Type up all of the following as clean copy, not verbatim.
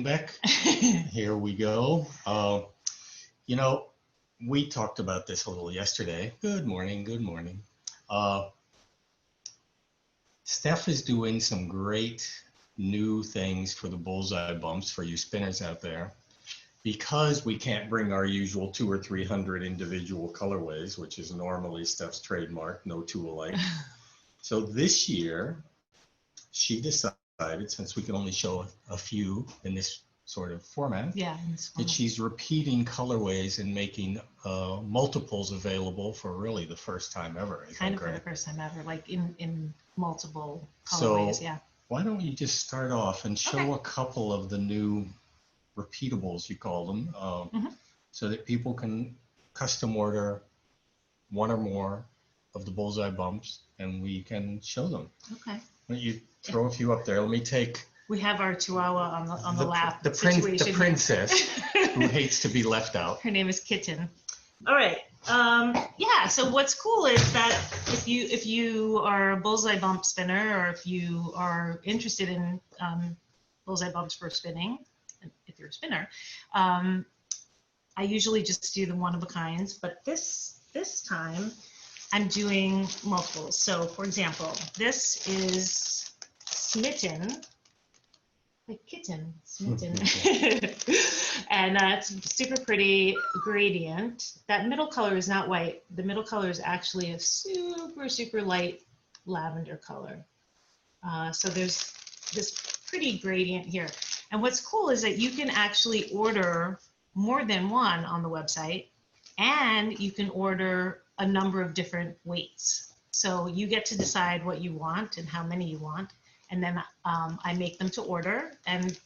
Beck. Here we go. You know, we talked about this a little yesterday. Good morning, good morning. Steph is doing some great new things for the Bullseye Bumps for you spinners out there. Because we can't bring our usual 200 or 300 individual colorways, which is normally Steph's trademark, no two alike. So this year, she decided, since we can only show a few in this sort of format, that she's repeating colorways and making multiples available for really the first time ever. Kind of for the first time ever, like in multiple colorways, so why don't you just start off and show a couple of the new repeatables, you call them, so that people can custom order one or more of the Bullseye Bumps and we can show them. Okay. Why don't you throw a few up there? Let me take. We have our Chihuahua on the lap. The princess who hates to be left out. Her name is Kitten. All right. Yeah. So what's cool is that if you are a Bullseye Bump spinner, or if you are interested in Bullseye Bumps for spinning, if you're a spinner, I usually just do the one of a kinds, but this time I'm doing multiples. So for example, this is Smitten. Like kitten, Smitten. And it's super pretty gradient. That middle color is not white. The middle color is actually a super, super light lavender color. So there's this pretty gradient here. And what's cool is that you can actually order more than one on the website, and you can order a number of different weights. So you get to decide what you want and how many you want. And then I make them to order, and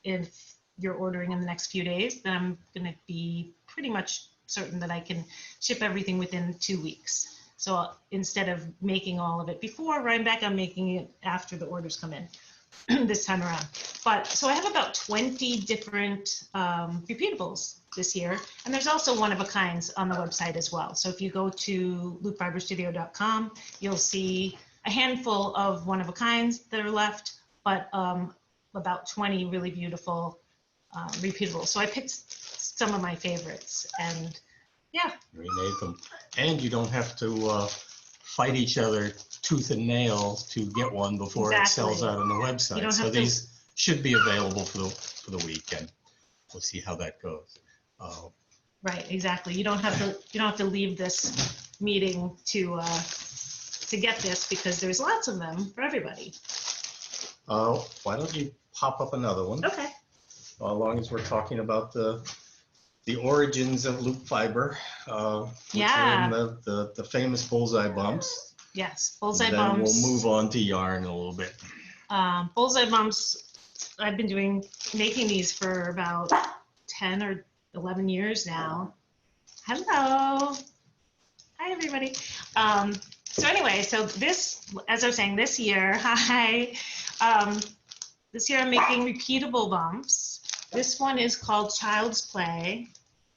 if you're ordering in the next few days, then I'm going to be pretty much certain that I can ship everything within 2 weeks. So instead of making all of it before Rhinebeck, I'm making it after the orders come in this time around. But so I have about 20 different repeatables this year, and there's also one of a kinds on the website as well. So if you go to loopfiberstudio.com, you'll see a handful of one of a kinds that are left, but about 20 really beautiful repeatables. So I picked some of my favorites, and yeah. Remade them. And you don't have to fight each other tooth and nail to get one before it sells out on the website. So these should be available for the weekend. We'll see how that goes. Right, exactly. You don't have to leave this meeting to get this, because there's lots of them for everybody. Why don't you pop up another one? Okay. As long as we're talking about the origins of loop fiber, which are in the famous Bullseye Bumps. Yes, Bullseye Bumps. Then we'll move on to yarn in a little bit. Bullseye Bumps, I've been making these for about 10 or 11 years now. Hello. Hi, everybody. So anyway, so this, as I was saying, this year, this year I'm making repeatable bumps. This one is called Child's Play.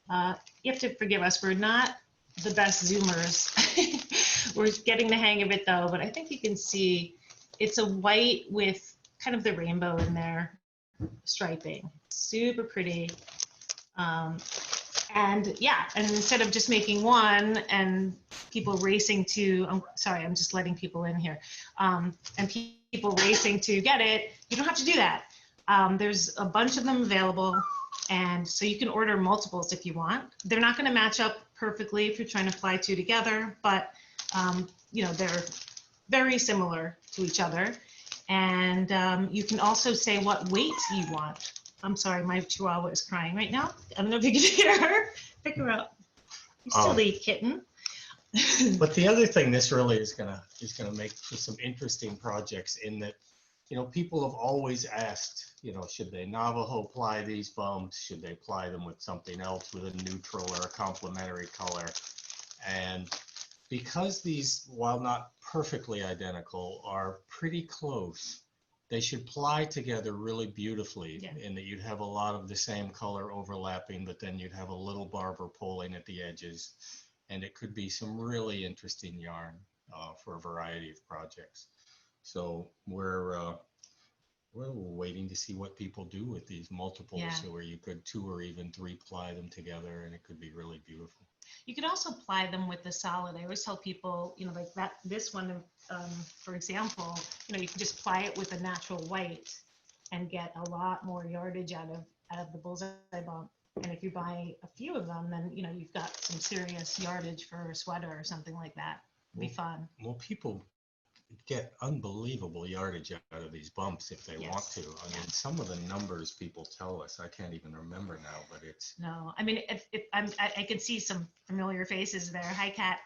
You have to forgive us, we're not the best zoomers. We're getting the hang of it though, but I think you can see it's a white with kind of the rainbow in there, striping. Super pretty. And yeah, and instead of just making one and people racing to, sorry, I'm just letting people in here, and people racing to get it, you don't have to do that. There's a bunch of them available, and so you can order multiples if you want. They're not going to match up perfectly if you're trying to fly two together, but you know, they're very similar to each other. And you can also say what weight you want. I'm sorry, my Chihuahua is crying right now. I don't know if you can hear her. Pick her up. You silly kitten. But the other thing this really is gonna make for some interesting projects, in that, you know, people have always asked, you know, should they Navajo ply these bumps? Should they ply them with something else, with a neutral or a complementary color? And because these, while not perfectly identical, are pretty close, they should ply together really beautifully, in that you'd have a lot of the same color overlapping, but then you'd have a little barber pulling at the edges, and it could be some really interesting yarn for a variety of projects. So we're Well, we're waiting to see what people do with these multiples, Yeah. where you could 2 or even 3 ply them together, and it could be really beautiful. You could also ply them with the solid. I always tell people, like that, this one, for example, you can just ply it with a natural white and get a lot more yardage out of the Bullseye Bump. And if you buy a few of them, then, you've got some serious yardage for a sweater or something like that. It'd be fun. Well, people get unbelievable yardage out of these bumps if they want to. I mean, some of the numbers people tell us, I can't even remember now, but it's. No, I mean, I can see some familiar faces there. Hi, Kat.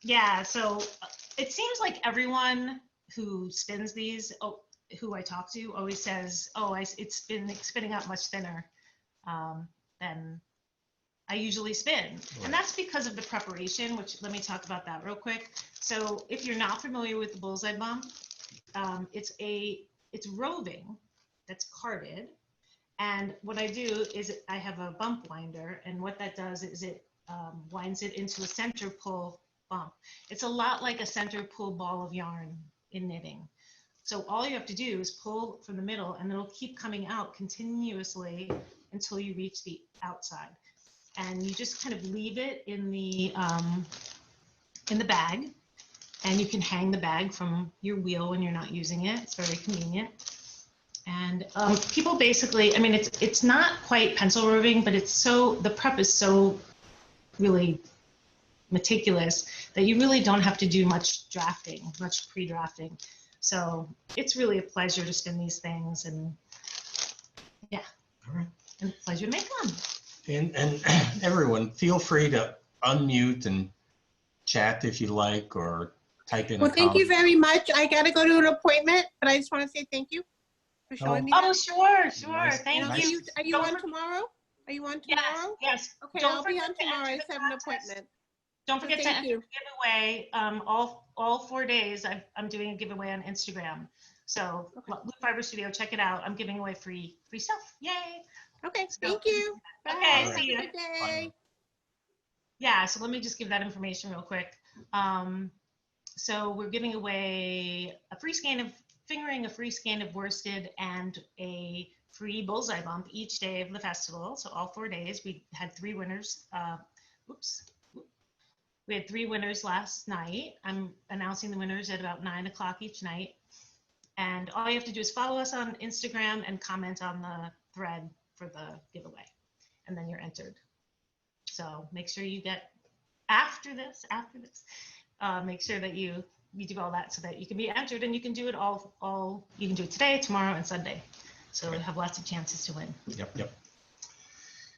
Yeah, so it seems like everyone who spins these, who I talk to, always says, it's been spinning out much thinner than I usually spin. Right. And that's because of the preparation, which let me talk about that real quick. So if you're not familiar with the Bullseye Bump, it's roving that's carded. And what I do is I have a bump winder, and what that does is it winds it into a center pull bump. It's a lot like a center pull ball of yarn in knitting. So all you have to do is pull from the middle, and it'll keep coming out continuously until you reach the outside. And you just kind of leave it in the bag, and you can hang the bag from your wheel when you're not using it. It's very convenient. And people basically, I mean, it's not quite pencil roving, but the prep is so really meticulous that you really don't have to do much drafting, much pre-drafting. So it's really a pleasure to spin these things, and yeah, All right. and a pleasure to make them. And everyone, feel free to unmute and chat if you like, or type in. Well, thank you very much. I got to go to an appointment, but I just want to say thank you for showing me that. Oh, sure. Nice. Thank Nice. you. Are you on tomorrow? Are you on tomorrow? Yes. Okay, Don't I'll be on forget to tomorrow. I enter just the have an contest. appointment. Don't forget to Thank enter you. the giveaway. All 4 days, I'm doing a giveaway on Instagram. So Loop Fiber Studio, check it out. I'm giving away free stuff. Yay! Okay, thank you. Bye. Okay, Have see a you. good day. Yeah, so let me just give that information real quick. So we're giving away a free skein of fingering, a free skein of worsted, and a free Bullseye Bump each day of the festival. So all 4 days. We had 3 winners. We had 3 winners last night. I'm announcing the winners at about 9 o'clock each night. And all you have to do is follow us on Instagram and comment on the thread for the giveaway. And then you're entered. So make sure you get after this, make sure that you do all that so that you can be entered, and you can do it you can do it today, tomorrow, and Sunday. So you have lots of chances to win. Yep.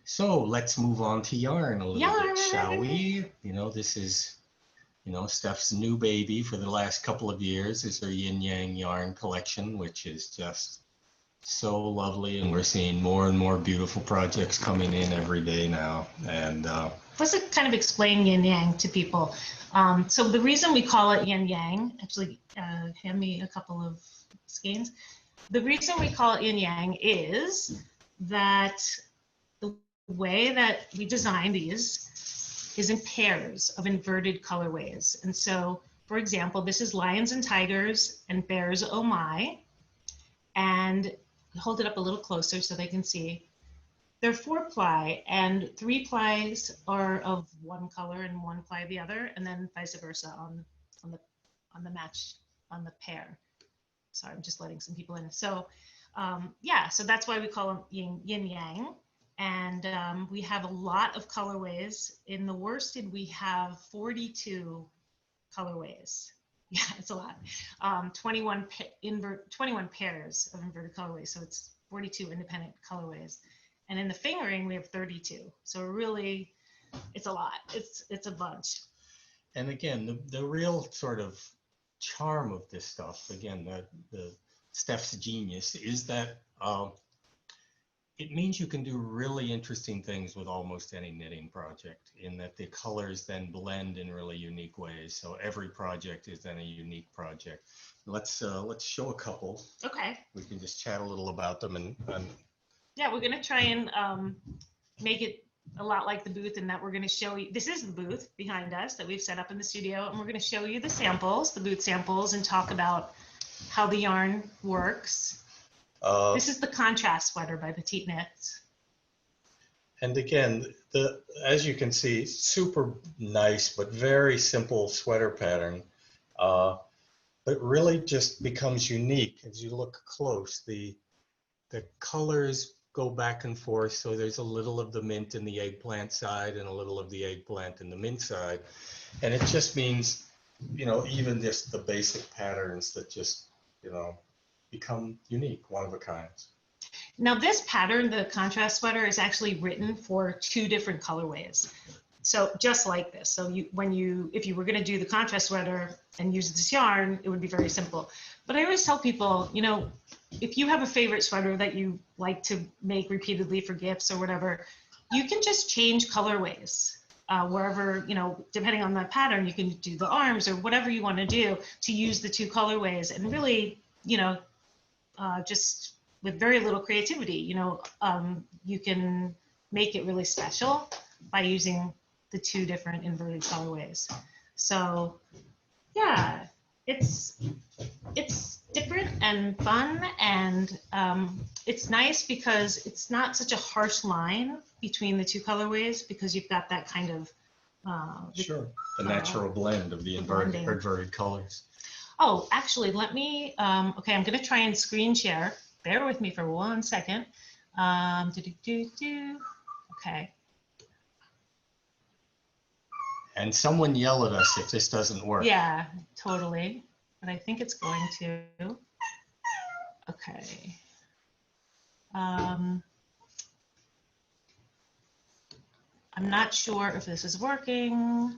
So let's move on to yarn a little bit, shall we? This is, Steph's new baby for the last couple of years is her Yin Yang yarn collection, which is just so lovely. And we're seeing more and more beautiful projects coming in every day now. And let's kind of explain Yin Yang to people. So the reason we call it Yin Yang, actually, hand me a couple of skeins. The reason we call it Yin Yang is that the way that we design these is in pairs of inverted colorways. And so, for example, this is Lions and Tigers and Bears Oh My. And hold it up a little closer so they can see. They're 4-ply, and 3 plies are of one color and 1 ply the other, and then vice versa on the match, on the pair. Sorry, I'm just letting some people in. So yeah, so that's why we call them Yin Yang. And we have a lot of colorways. In the worsted, we have 42 colorways. Yeah, it's a lot. 21 pairs of inverted colorways. So it's 42 independent colorways. And in the fingering, we have 32. So really, it's a lot. It's a bunch. And again, the real sort of charm of this stuff, again, the Steph's genius is that it means you can do really interesting things with almost any knitting project, in that the colors then blend in really unique ways. So every project is then a unique project. Let's show a couple. Okay. We can just chat a little about them and yeah, we're gonna try and make it a lot like the booth, in that we're gonna show you, this is the booth behind us that we've set up in the studio, and we're gonna show you the samples, the booth samples, and talk about how the yarn works. This is the contrast sweater by Petite Knits. And again, as you can see, super nice, but very simple sweater pattern. But really just becomes unique as you look close. The colors go back and forth. So there's a little of the mint in the eggplant side and a little of the eggplant in the mint side. And it just means, you know, even just the basic patterns that just, you know, become unique, one of a kind. Now this pattern, the contrast sweater, is actually written for 2 different colorways. So just like this. So if you were going to do the contrast sweater and use this yarn, it would be very simple. But I always tell people, you know, if you have a favorite sweater that you like to make repeatedly for gifts or whatever, you can just change colorways. Wherever, you know, depending on the pattern, you can do the arms or whatever you want to do to use the 2 colorways, and really, you know, just with very little creativity, you know, you can make it really special by using the 2 different inverted colorways. So yeah, it's different and fun, and it's nice because it's not such a harsh line between the 2 colorways, because you've got that kind of Sure, the natural blend of the inverted colors. Oh, actually, let me, okay, I'm going to try and screen share. Bear with me for 1 second. Okay. And someone yell at us if this doesn't work. Yeah, totally. But I think it's going to. Okay. I'm not sure if this is working.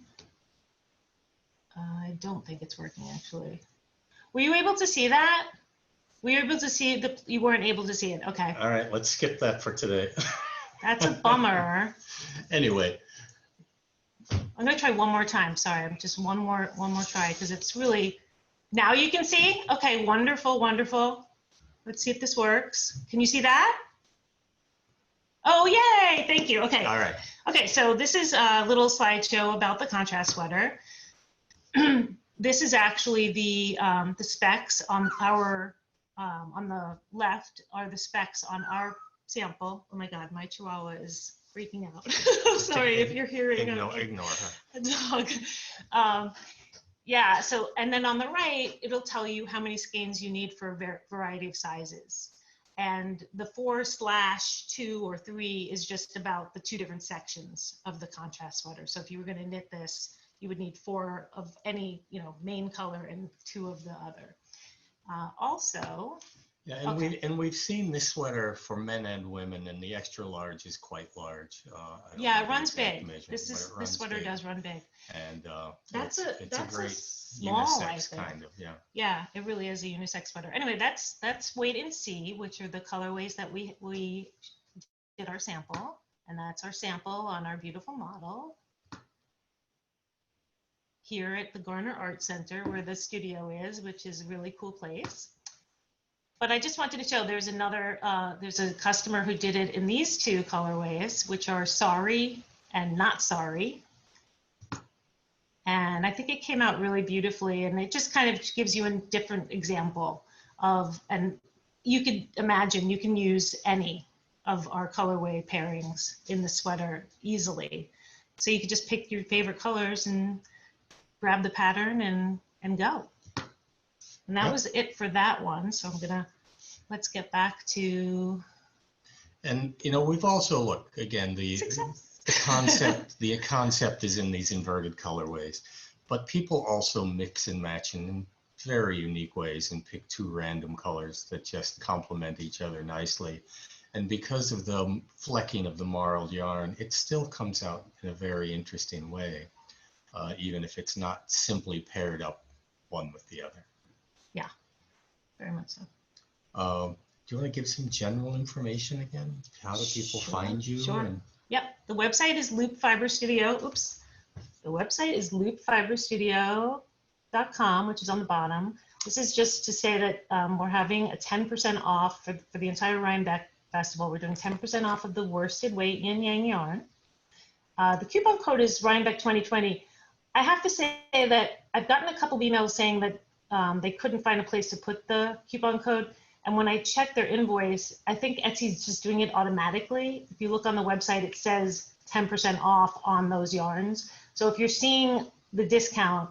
I don't think it's working, actually. Were you able to see that? Were you able to see it? You weren't able to see it. Okay. All right, let's skip that for today. That's a bummer. Anyway. I'm going to try one more time. Sorry, I'm just one more try, because it's really, now you can see? Okay, wonderful, wonderful. Let's see if this works. Can you see that? Oh, yay, thank you. Okay. All right. Okay, so this is a little slideshow about the contrast sweater. This is actually the specs on our, on the left are the specs on our sample. Oh my God, my chihuahua is freaking out. Sorry if you're hearing ignore her. A dog. Yeah, so, and then on the right, it'll tell you how many skeins you need for a variety of sizes. And the 4/2 or 3 is just about the 2 different sections of the contrast sweater. So if you were going to knit this, you would need 4 of any, you know, main color and 2 of the other. Also, yeah, and we've seen this sweater for men and women, and the extra large is quite large. Yeah, it runs big. This sweater does run big. And it's a great small, unisex kind of, yeah. Yeah, it really is a unisex sweater. Anyway, that's wait and see, which are the colorways that we did our sample, and that's our sample on our beautiful model here at the Garner Art Center, where the studio is, which is a really cool place. But I just wanted to show there's another, there's a customer who did it in these 2 colorways, which are Sorry and Not Sorry. And I think it came out really beautifully, and it just kind of gives you a different example of, and you could imagine you can use any of our colorway pairings in the sweater easily. So you could just pick your favorite colors and grab the pattern and go. And that was it for that one. So let's get back to. And, you know, we've also, look, again, the concept is in these inverted colorways, but people also mix and match in very unique ways and pick 2 random colors that just complement each other nicely. And because of the flecking of the marled yarn, it still comes out in a very interesting way, even if it's not simply paired up one with the other. Yeah, very much so. Do you want to give some general information again? How do people find you? Sure. Yep, the website is Loop Fiber Studio. Oops. The website is loopfiberstudio.com, which is on the bottom. This is just to say that we're having a 10% off for the entire Rhinebeck Festival. We're doing 10% off of the worsted weight yin yang yarn. The coupon code is Rhinebeck 2020. I have to say that I've gotten a couple of emails saying that they couldn't find a place to put the coupon code. And when I check their invoice, I think Etsy's just doing it automatically. If you look on the website, it says 10% off on those yarns. So if you're seeing the discount,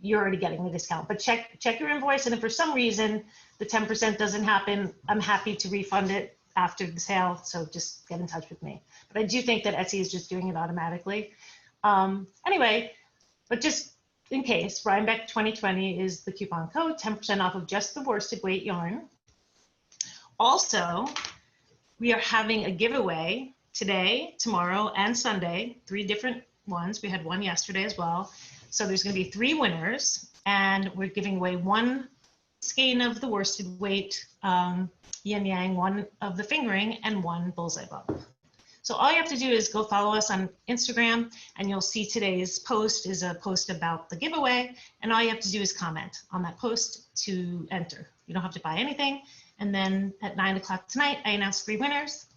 you're already getting the discount. But check your invoice, and if for some reason the 10% doesn't happen, I'm happy to refund it after the sale. So just get in touch with me. But I do think that Etsy is just doing it automatically. Anyway, but just in case, Rhinebeck 2020 is the coupon code, 10% off of just the worsted weight yarn. Also, we are having a giveaway today, tomorrow, and Sunday, 3 different ones. We had one yesterday as well. So there's going to be 3 winners, and we're giving away 1 skein of the worsted weight yin yang, 1 of the fingering, and 1 bullseye bump. So all you have to do is go follow us on Instagram, and you'll see today's post is a post about the giveaway, and all you have to do is comment on that post to enter. You don't have to buy anything. And then at 9 o'clock tonight, I announce 3 winners,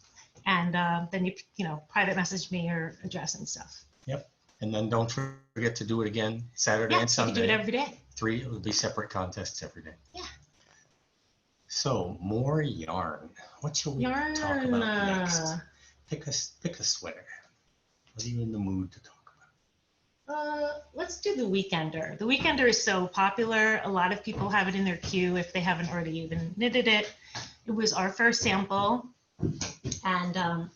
and then you know, private message me your address and stuff. Yep. And then don't forget to do it again Saturday and Sunday. You can do it every day. 3, it will be separate contests every day. Yeah. So more yarn. What shall we talk about next? Pick a sweater. What are you in the mood to talk about? Let's do the Weekender. The Weekender is so popular. A lot of people have it in their queue if they haven't already even knitted it. It was our first sample, and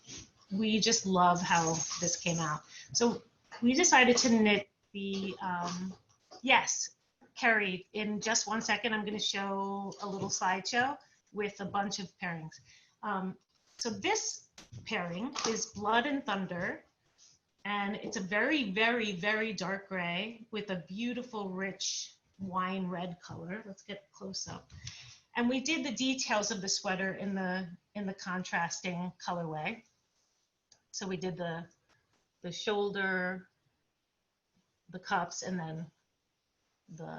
we just love how this came out. So we decided to knit the, yes, Carrie, in just 1 second, I'm going to show a little slideshow with a bunch of pairings. So this pairing is Blood and Thunder, and it's a very, very, very dark gray with a beautiful, rich wine red color. Let's get close up. And we did the details of the sweater in the contrasting colorway. So we did the shoulder, the cuffs, and then the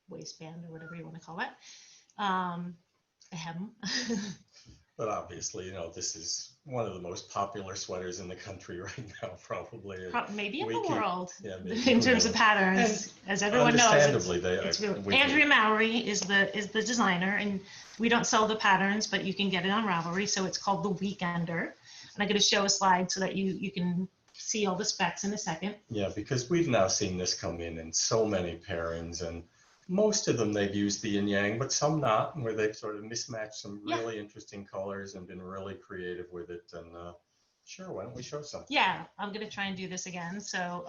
waistband, or whatever you want to call it. The hem. But obviously, you know, this is one of the most popular sweaters in the country right now, probably. Maybe in the world, yeah, in terms of patterns, as everyone knows. It's really, Andrea Mowry is the designer, and we don't sell the patterns, but you can get it on Ravelry. So it's called the Weekender, and I'm going to show a slide so that you can see all the specs in a second. Yeah, because we've now seen this come in so many pairings, and most of them they've used the yin yang, but some not, where they've sort of mismatched some really interesting colors and been really creative with it. And sure, why don't we show some? Yeah, I'm going to try and do this again. So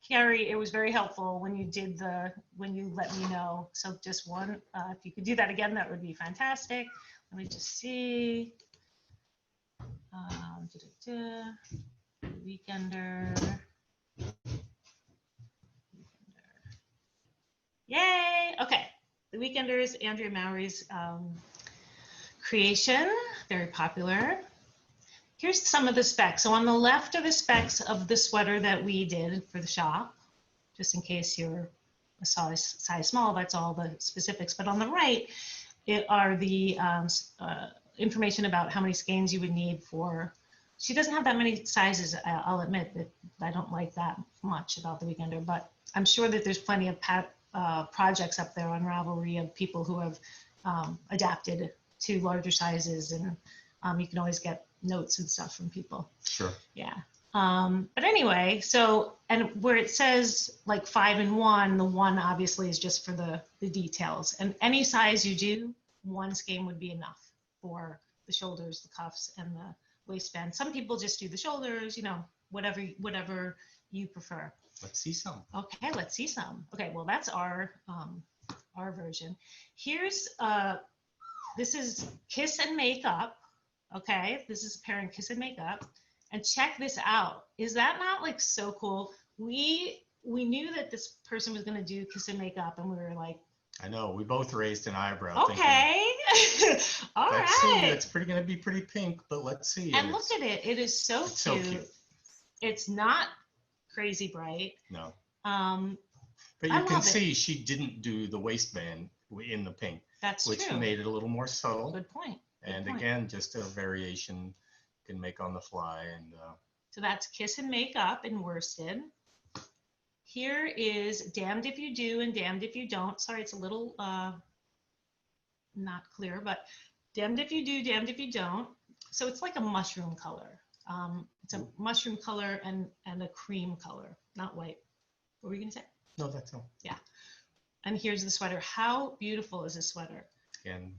Carrie, it was very helpful when you let me know. So just one, if you could do that again, that would be fantastic. Let me just see. Weekender. Yay! Okay, the Weekender is Andrea Mowry's creation, very popular. Here's some of the specs. So on the left are the specs of the sweater that we did for the shop, just in case you're a size small, that's all the specifics. But on the right are the information about how many skeins you would need for. She doesn't have that many sizes. I'll admit that I don't like that much about the Weekender, but I'm sure that there's plenty of projects up there on Ravelry of people who have adapted to larger sizes, and you can always get notes and stuff from people. Sure. Yeah. But anyway, so, and where it says like 5 and 1, the 1 obviously is just for the details. And any size you do, 1 skein would be enough for the shoulders, the cuffs, and the waistband. Some people just do the shoulders, you know, whatever you prefer. Let's see some. Okay, let's see some. Okay, well, that's our version. Here's, this is Kiss and Make Up. Okay, this is pairing Kiss and Make Up. And check this out. Is that not like so cool? We knew that this person was going to do Kiss and Make Up, and we were like, I know, we both raised an eyebrow. Okay. All right. It's going to be pretty pink, but let's see. And look at it. It is so cute. It's not crazy bright. No. But you can see she didn't do the waistband in the pink. That's which true. made it a little more subtle. Good point. And again, just a variation you can make on the fly. And so that's Kiss and Make Up in worsted. Here is Damned If You Do and Damned If You Don't. Sorry, it's a little not clear, but damned if you do, damned if you don't. So it's like a mushroom color. It's a mushroom color and a cream color, not white. What were you gonna say? No, that's all. Yeah. And here's the sweater. How beautiful is this sweater? And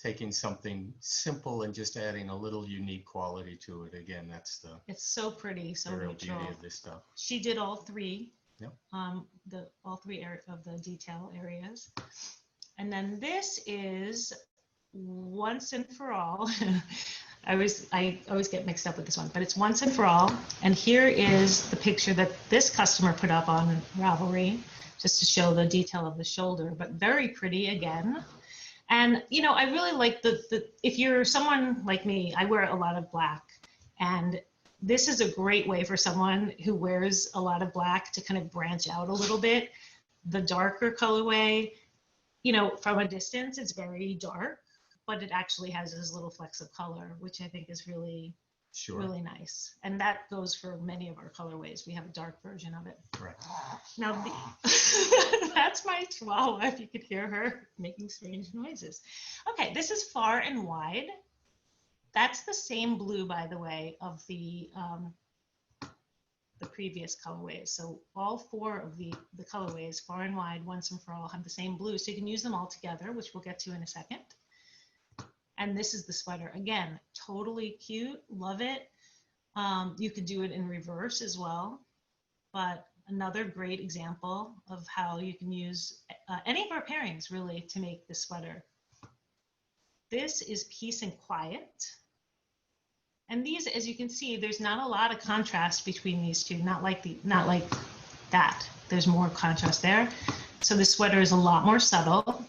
taking something simple and just adding a little unique quality to it. Again, that's the It's so pretty, so real neutral. beauty of this stuff. She did all three. Yep. All three of the detail areas. And then this is Once and For All. I always get mixed up with this one, but it's Once and For All. And here is the picture that this customer put up on Ravelry, just to show the detail of the shoulder, but very pretty again. And, you know, I really like if you're someone like me, I wear a lot of black, and this is a great way for someone who wears a lot of black to kind of branch out a little bit. The darker colorway, you know, from a distance, it's very dark, but it actually has this little flecks of color, which I think is really, really nice. And that goes for many of our colorways. We have a dark version of it. Right. Now, that's my chihuahua, if you could hear her making strange noises. Okay, this is Far and Wide. That's the same blue, by the way, of the previous colorways. So all four of the colorways, Far and Wide, Once and For All, have the same blue. So you can use them all together, which we'll get to in a second. And this is the sweater. Again, totally cute. Love it. You could do it in reverse as well. But another great example of how you can use any of our pairings, really, to make this sweater. This is Peace and Quiet. And these, as you can see, there's not a lot of contrast between these two, not like that. There's more contrast there. So the sweater is a lot more subtle,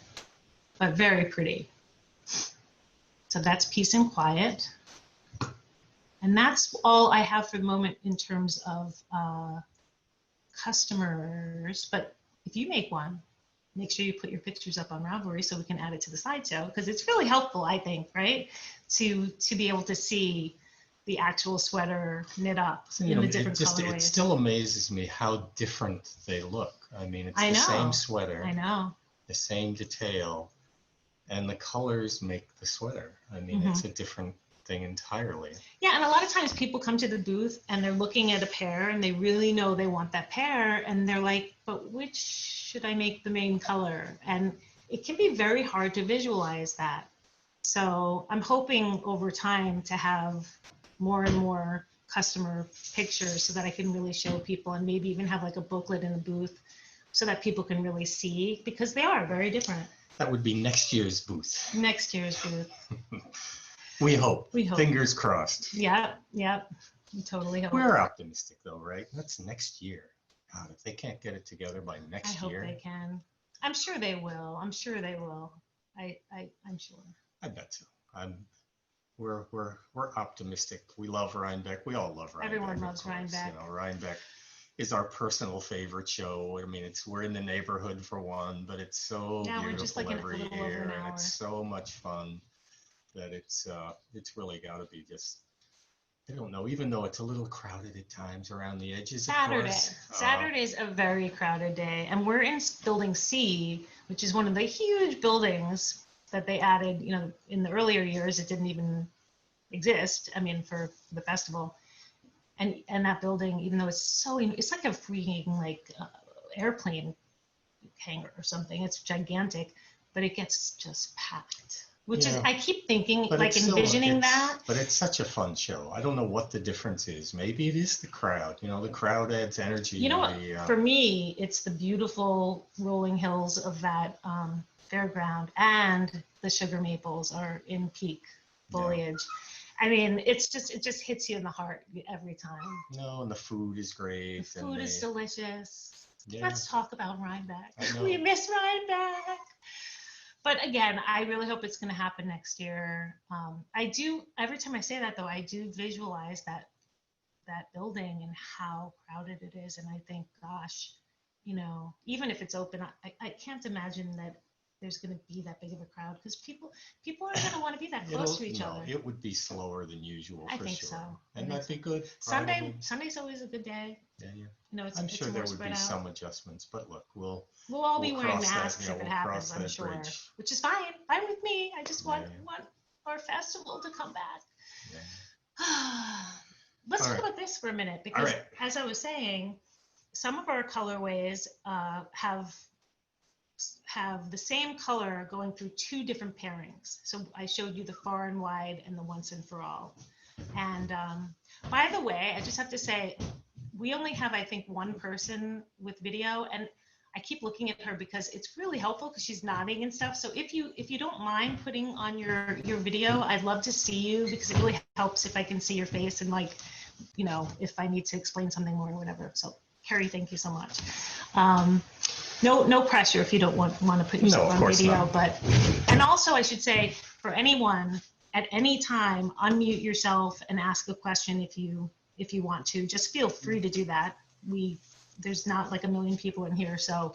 but very pretty. So that's Peace and Quiet. And that's all I have for the moment in terms of customers. But if you make one, make sure you put your pictures up on Ravelry so we can add it to the slideshow, because it's really helpful, I think, right? To be able to see the actual sweater knit up in the different colorways. It still amazes me how different they look. I mean, it's the same sweater. I know. The same detail, and the colors make the sweater. I mean, it's a different thing entirely. Yeah, and a lot of times people come to the booth and they're looking at a pair and they really know they want that pair, and they're like, but which should I make the main color? And it can be very hard to visualize that. So I'm hoping over time to have more and more customer pictures so that I can really show people, and maybe even have like a booklet in the booth so that people can really see, because they are very different. That would be next year's booth. Next year's booth. We hope. We hope. Fingers crossed. Yep. We totally hope. We're optimistic though, right? That's next year. God, if they can't get it together by next year. I hope they can. I'm sure they will. I'm sure. I'm sure. I bet so. We're optimistic. We love Rhinebeck. We all love Rhinebeck. Everyone loves Rhinebeck. You know, Rhinebeck is our personal favorite show. I mean, we're in the neighborhood for one, but it's so beautiful every year, and it's so much fun that it's really got to be just, I don't know, even though it's a little crowded at times around the edges. Saturday's a very crowded day, and we're in Building C, which is one of the huge buildings that they added, you know, in the earlier years. It didn't even exist, I mean, for the festival. And that building, even though it's like a freaking like airplane hangar or something, it's gigantic, but it gets just packed, which is, I keep thinking, like envisioning that. But it's such a fun show. I don't know what the difference is. Maybe it is the crowd, you know, the crowd adds energy. You know what, for me, it's the beautiful rolling hills of that fairground, and the sugar maples are in peak foliage. Yeah. I mean, it just hits you in the heart every time. No, and the food is great. The food is delicious. Yeah. Let's talk about Rhinebeck. We miss Rhinebeck. But again, I really hope it's going to happen next year. I do, every time I say that though, I do visualize that building and how crowded it is. And I think, gosh, you know, even if it's open, I can't imagine that there's going to be that big of a crowd because people aren't going to want to be that close to each other. It would be slower than usual I for think sure. so. And that'd be good. Sunday's always a good day. Yeah, yeah. You know, I'm it's sure more there would spread be out. some adjustments, but look, we'll all be wearing cross that, masks if it we'll happens, cross I'm that sure, bridge. which is fine with me. I just want Yeah. our festival to come back. Yeah. Let's All talk right. about this for a minute because, right. as I was saying, some of our colorways have the same color going through two different pairings. So I showed you the far and wide and the once and for all. And by the way, I just have to say, we only have, I think, one person with video, and I keep looking at her because it's really helpful because she's nodding and stuff. So if you don't mind putting on your video, I'd love to see you because it really helps if I can see your face and, like, you know, if I need to explain something more or whatever. So Carrie, thank you so much. No pressure if you don't want to put yourself on video, not. But, and also I should say for anyone at any time, unmute yourself and ask a question if you want to. Just feel free to do that. There's not like a million people in here, so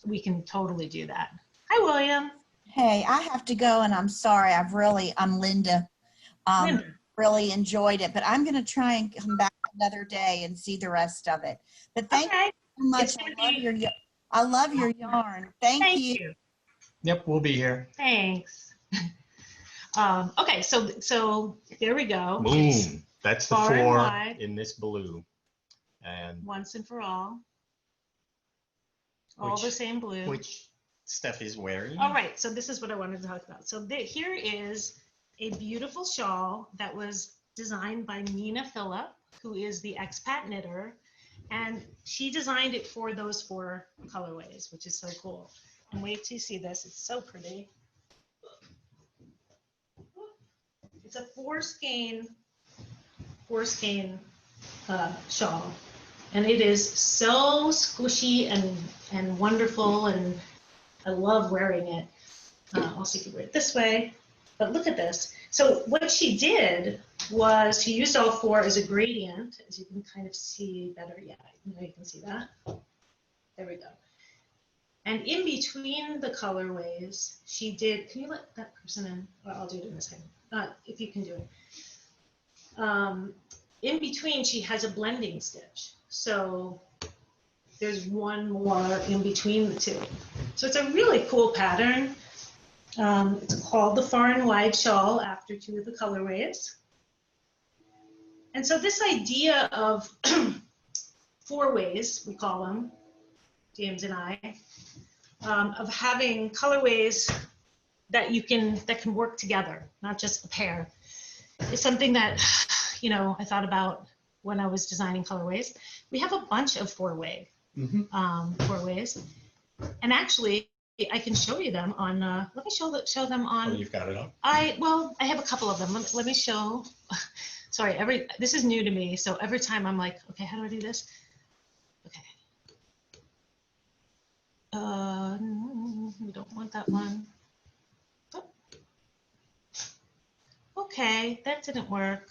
we can totally do that. Hi, William. Hey, I have to go, and I'm sorry. I'm Linda. Linda. Really enjoyed it, but I'm going to try and come back another day and see the rest of it. But thank you so much. I love your yarn. Thank you. Yep, we'll be here. Thanks. Okay, so there we go. Boom. That's the far and 4 wide. in this blue. And Once and for all. All the same blue. Which Steph is wearing. All right, so this is what I wanted to talk about. So here is a beautiful shawl that was designed by Nina Phillip, who is the expat knitter, and she designed it for those 4 colorways, which is so cool. And wait till you see this, it's so pretty. It's a 4-skein shawl, and it is so squishy and wonderful, and I love wearing it. Also, you can wear it this way, but look at this. So what she did was she used all 4 as a gradient, as you can kind of see better. Yeah, you can see that. There we go. And in between the colorways, she did, can you let that person in? Or I'll do it in a second, if you can do it. In between, she has a blending stitch. So there's one more in between the 2. So it's a really cool pattern. It's called the Far and Wide Shawl after 2 of the colorways. And so this idea of 4 ways, we call them, James and I, of having colorways that can work together, not just a pair, is something that, you know, I thought about when I was designing colorways. We have a bunch of 4-way, 4-ways, and actually I can show you them on. Let me show them on. Oh, you've got it on. I have a couple of them. Let me show. Sorry, this is new to me, so every time I'm like, okay, how do I do this? Okay. We don't want that one. Oh. Okay, that didn't work.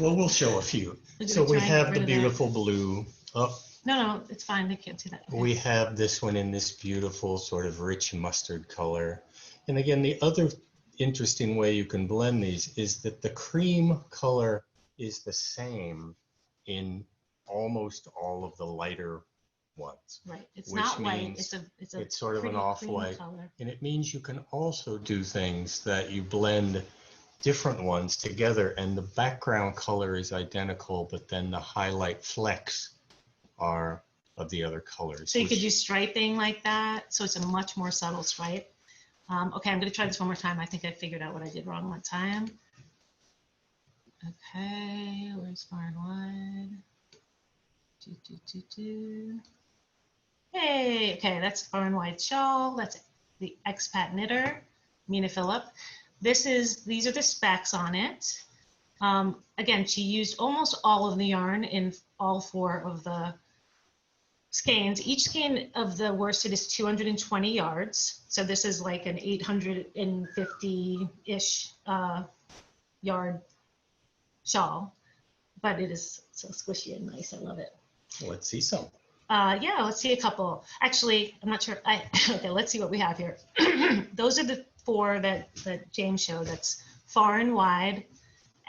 Well, we'll show a few. So we have the beautiful blue. Oh, no, it's fine. They can't see that. Okay. We have this one in this beautiful sort of rich mustard color. And again, the other interesting way you can blend these is that the cream color is the same in almost all of the lighter ones. Right. It's not white. It's sort of an off-white. And it means you can also do things that you blend different ones together and the background color is identical, but then the highlight flecks are of the other colors. So you could do striping like that. So it's a much more subtle stripe. Okay, I'm going to try this one more time. I think I figured out what I did wrong one time. Okay, where's far and wide? Hey, okay, that's far and wide shawl. That's the expat knitter, Nina Phillip. These are the specs on it. Again, she used almost all of the yarn in all 4 of the skeins. Each skein of the worsted is 220 yards. So this is like an 850-ish yard shawl, but it is so squishy and nice. I love it. Let's see some. Yeah, let's see a couple. Actually, I'm not sure. Okay, let's see what we have here. Those are the 4 that James showed. That's far and wide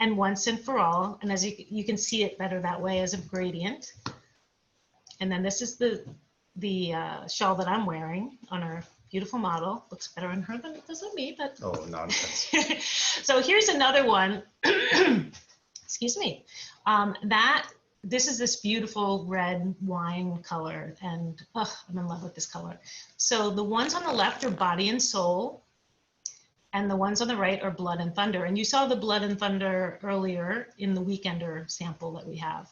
and once and for all. And as you can see it better that way as a gradient. And then this is the shawl that I'm wearing on our beautiful model. Looks better on her than it does on me, but. Oh, nonsense. So here's another one. Excuse me. This is this beautiful red wine color, and I'm in love with this color. So the ones on the left are Body and Soul, and the ones on the right are Blood and Thunder. And you saw the Blood and Thunder earlier in the Weekender sample that we have.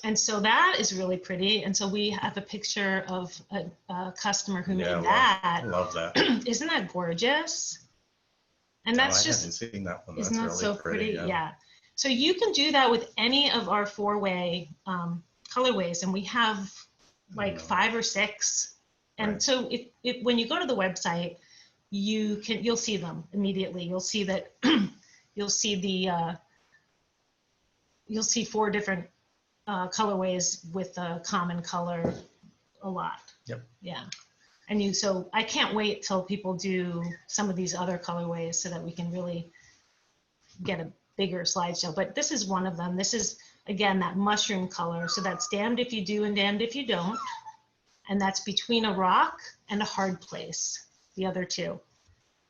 And so that is really pretty. And so we have a picture of a customer who made that. Love that. Isn't that gorgeous? And that's I haven't seen that one. Isn't That's that really so pretty? Yeah. So you can do that with any of our 4-way colorways, and we have like 5 or 6. And Right. so if when you go to the website, you'll see them immediately. You'll see that you'll see 4 different colorways with a common color a lot. Yep. Yeah. And so I can't wait till people do some of these other colorways so that we can really get a bigger slideshow. But this is one of them. This is, again, that mushroom color. So that's damned if you do and damned if you don't. And that's between a rock and a hard place, the other 2.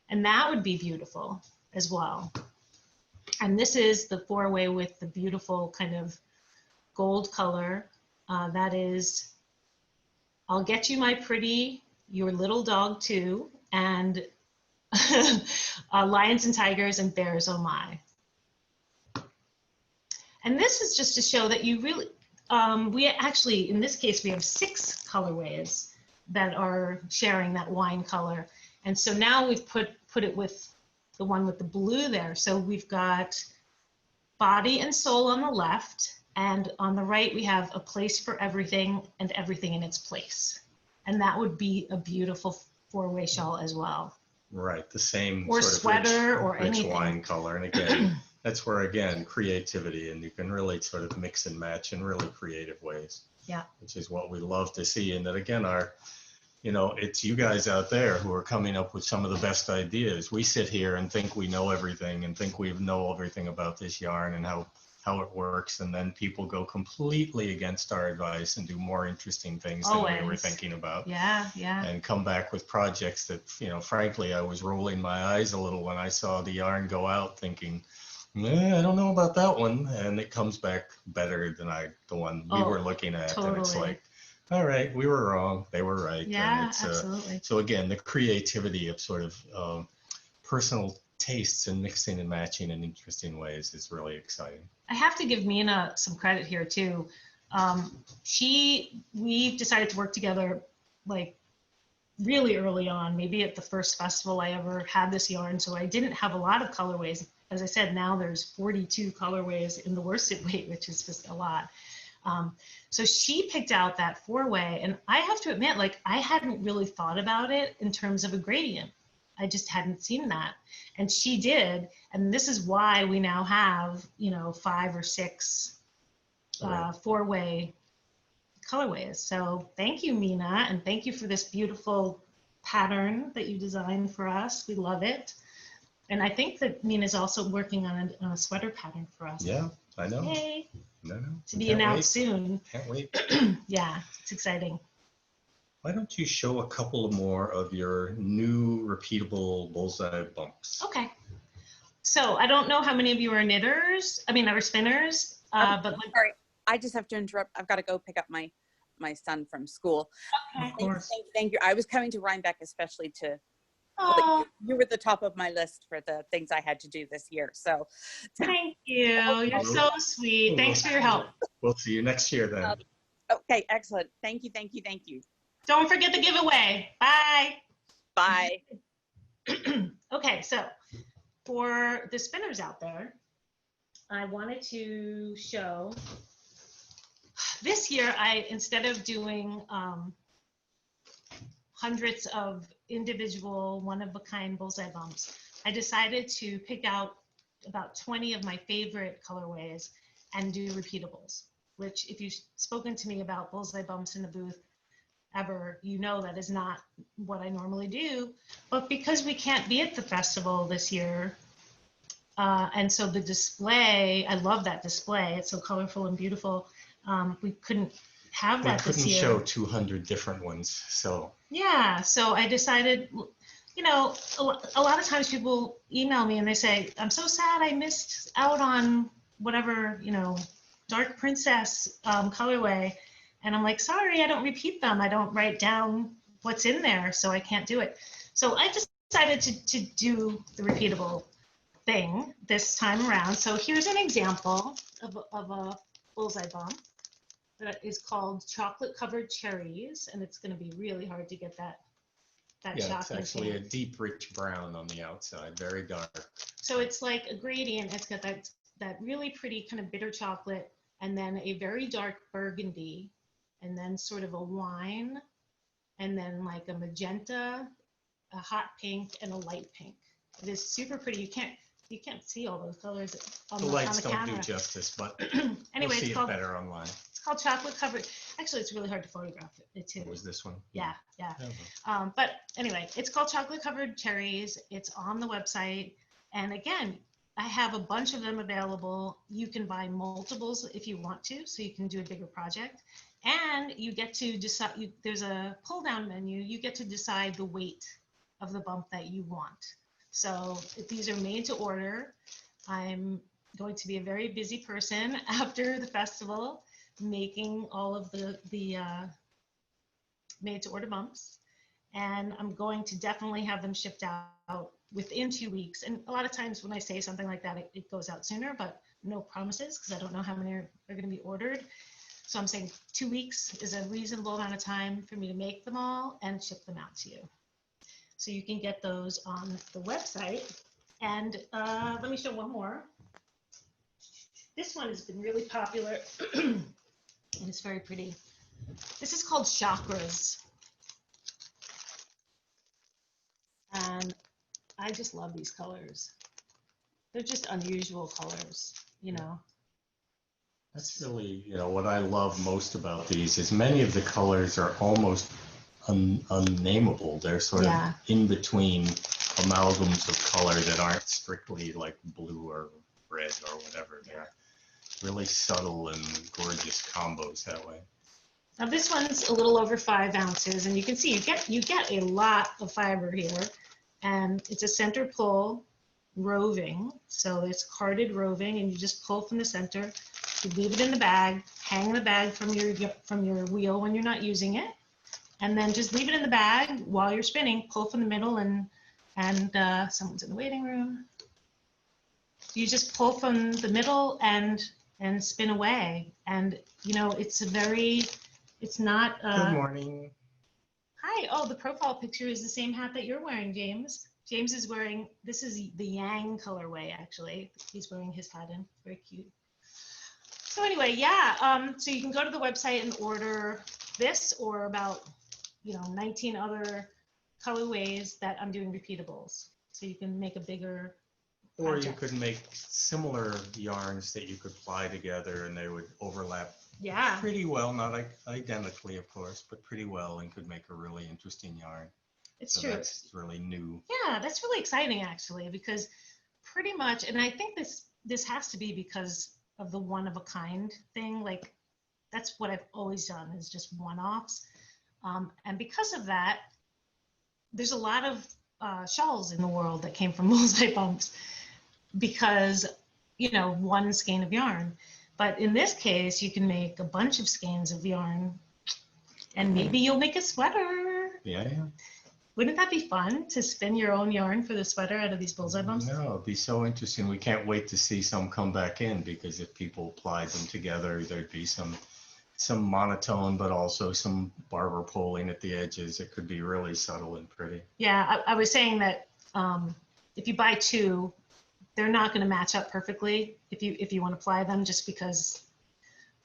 And that would be beautiful as well. And this is the 4-way with the beautiful kind of gold color. That is, I'll get you my pretty, your little dog too, and lions and tigers and bears, oh my. And this is just to show that you really, we actually, in this case, we have 6 colorways that are sharing that wine color. And so now we've put it with the one with the blue there. So we've got Body and Soul on the left, and on the right, we have a place for everything and everything in its place. And that would be a beautiful 4-way shawl as well. Right, the same Or sort of sweater or rich anything. wine color. And again, that's where, again, creativity, and you can really sort of mix and match in really creative ways. Yeah. Which is what we love to see. And that, again, it's you guys out there who are coming up with some of the best ideas. We sit here and think we know everything and think we know everything about this yarn and how it works, and then people go completely against our advice and do more interesting things than we were thinking about. Yeah, yeah. And come back with projects that, frankly, I was rolling my eyes a little when I saw the yarn go out, thinking, I don't know about that one, and it comes back better than the one we were looking at. Totally. And it's like, all right, we were wrong, they were right. Yeah, and it's, absolutely. So again, the creativity of sort of personal tastes and mixing and matching in interesting ways is really exciting. I have to give Mina some credit here too. We decided to work together like really early on, maybe at the first festival I ever had this yarn. So I didn't have a lot of colorways. As I said, now there's 42 colorways in the worsted weight, which is just a lot. So she picked out that 4-way, and I have to admit, like, I hadn't really thought about it in terms of a gradient. I just hadn't seen that. And she did. And this is why we now have, 5 or 6 4-way colorways. So thank you, Mina. And thank you for this beautiful pattern that you designed for us. We love it. And I think that Mina's also working on a sweater pattern for us. Yeah, I know. Yay. No. To be announced soon. Can't wait. Yeah, it's exciting. Why don't you show a couple more of your new repeatable Bullseye Bumps? Okay. So I don't know how many of you are knitters, or spinners, but like, Sorry, I just have to interrupt. I've got to go pick up my son from school. okay. Of course. Thank you. I was coming to Rhinebeck especially to, Oh, you were the top of my list for the things I had to do this year. So thank you. You're so sweet. Thanks for your help. We'll see you next year then. okay, excellent. Thank you. Don't forget the giveaway. Bye. Bye. Okay, so for the spinners out there, I wanted to show this year, instead of doing hundreds of individual one-of-a-kind Bullseye Bumps, I decided to pick out about 20 of my favorite colorways and do repeatables which if you've spoken to me about Bullseye Bumps in the booth ever, you know that is not what I normally do. But because we can't be at the festival this year, and so the display, I love that display. It's so colorful and beautiful. We couldn't have that this year. We couldn't show 200 different ones, so. Yeah, so I decided, you know, a lot of times people email me and they say, I'm so sad I missed out on whatever, you know, Dark Princess colorway. And I'm like, sorry, I don't repeat them. I don't write down what's in there, so I can't do it. So I decided to do the repeatable thing this time around. So here's an example of a Bullseye Bump that is called Chocolate Covered Cherries, and it's going to be really hard to get that Yeah, shot it's in actually a camera. deep, rich brown on the outside, very dark. So it's like a gradient. It's got that really pretty kind of bitter chocolate, and then a very dark burgundy, and then sort of a wine, and then like a magenta, a hot pink, and a light pink. It is super pretty. You can't see all those colors on The the lights don't camera. do justice, but Anyway, we'll see it's it called better online. chocolate covered. Actually, it's really hard to photograph it too. What was this one? Yeah. Okay. But anyway, it's called Chocolate Covered Cherries. It's on the website. And again, I have a bunch of them available. You can buy multiples if you want to, so you can do a bigger project. And you get to decide, there's a pull down menu. You get to decide the weight of the bump that you want. So these are made to order. I'm going to be a very busy person after the festival, making all of the made to order bumps. And I'm going to definitely have them shipped out within 2 weeks. And a lot of times when I say something like that, it goes out sooner, but no promises because I don't know how many are going to be ordered. So I'm saying 2 weeks is a reasonable amount of time for me to make them all and ship them out to you. So you can get those on the website. And let me show one more. This one has been really popular and it's very pretty. This is called Chakras. And I just love these colors. They're just unusual colors, you know. That's really, what I love most about these is many of the colors are almost unnameable. They're sort of in between amalgams of color that aren't strictly like blue or red or whatever. They're really subtle and gorgeous combos that way. Now this one's a little over 5 ounces, and you can see you get a lot of fiber here, and it's a center pull roving, so it's carded roving, and you just pull from the center. You leave it in the bag, hang the bag from your wheel when you're not using it, and then just leave it in the bag while you're spinning. Pull from the middle, and someone's in the waiting room. You just pull from the middle and spin away, and it's not. Good morning. Hi. Oh, the profile picture is the same hat that you're wearing, James. James is wearing, this is the Yang colorway, actually. He's wearing his hat in. Very cute. So anyway, so you can go to the website and order this or about, 19 other colorways that I'm doing repeatables. So you can make a bigger Or project. you could make similar yarns that you could ply together and they would overlap pretty well, not identically, of course, but pretty well, and could make a really interesting yarn. It's so true. That's really new. Yeah, that's really exciting, actually, because pretty much, and I think this has to be because of the one of a kind thing. Like that's what I've always done, is just one-offs. And because of that, there's a lot of shawls in the world that came from Bullseye Bumps because, one skein of yarn. But in this case, you can make a bunch of skeins of yarn and maybe you'll make a sweater. Yeah. Wouldn't that be fun to spin your own yarn for the sweater out of these Bullseye Bumps? No, it'd be so interesting. We can't wait to see some come back in, because if people applied them together, there'd be some monotone, but also some barber pulling at the edges. It could be really subtle and pretty. Yeah, I was saying that if you buy 2, they're not going to match up perfectly if you want to apply them, just because,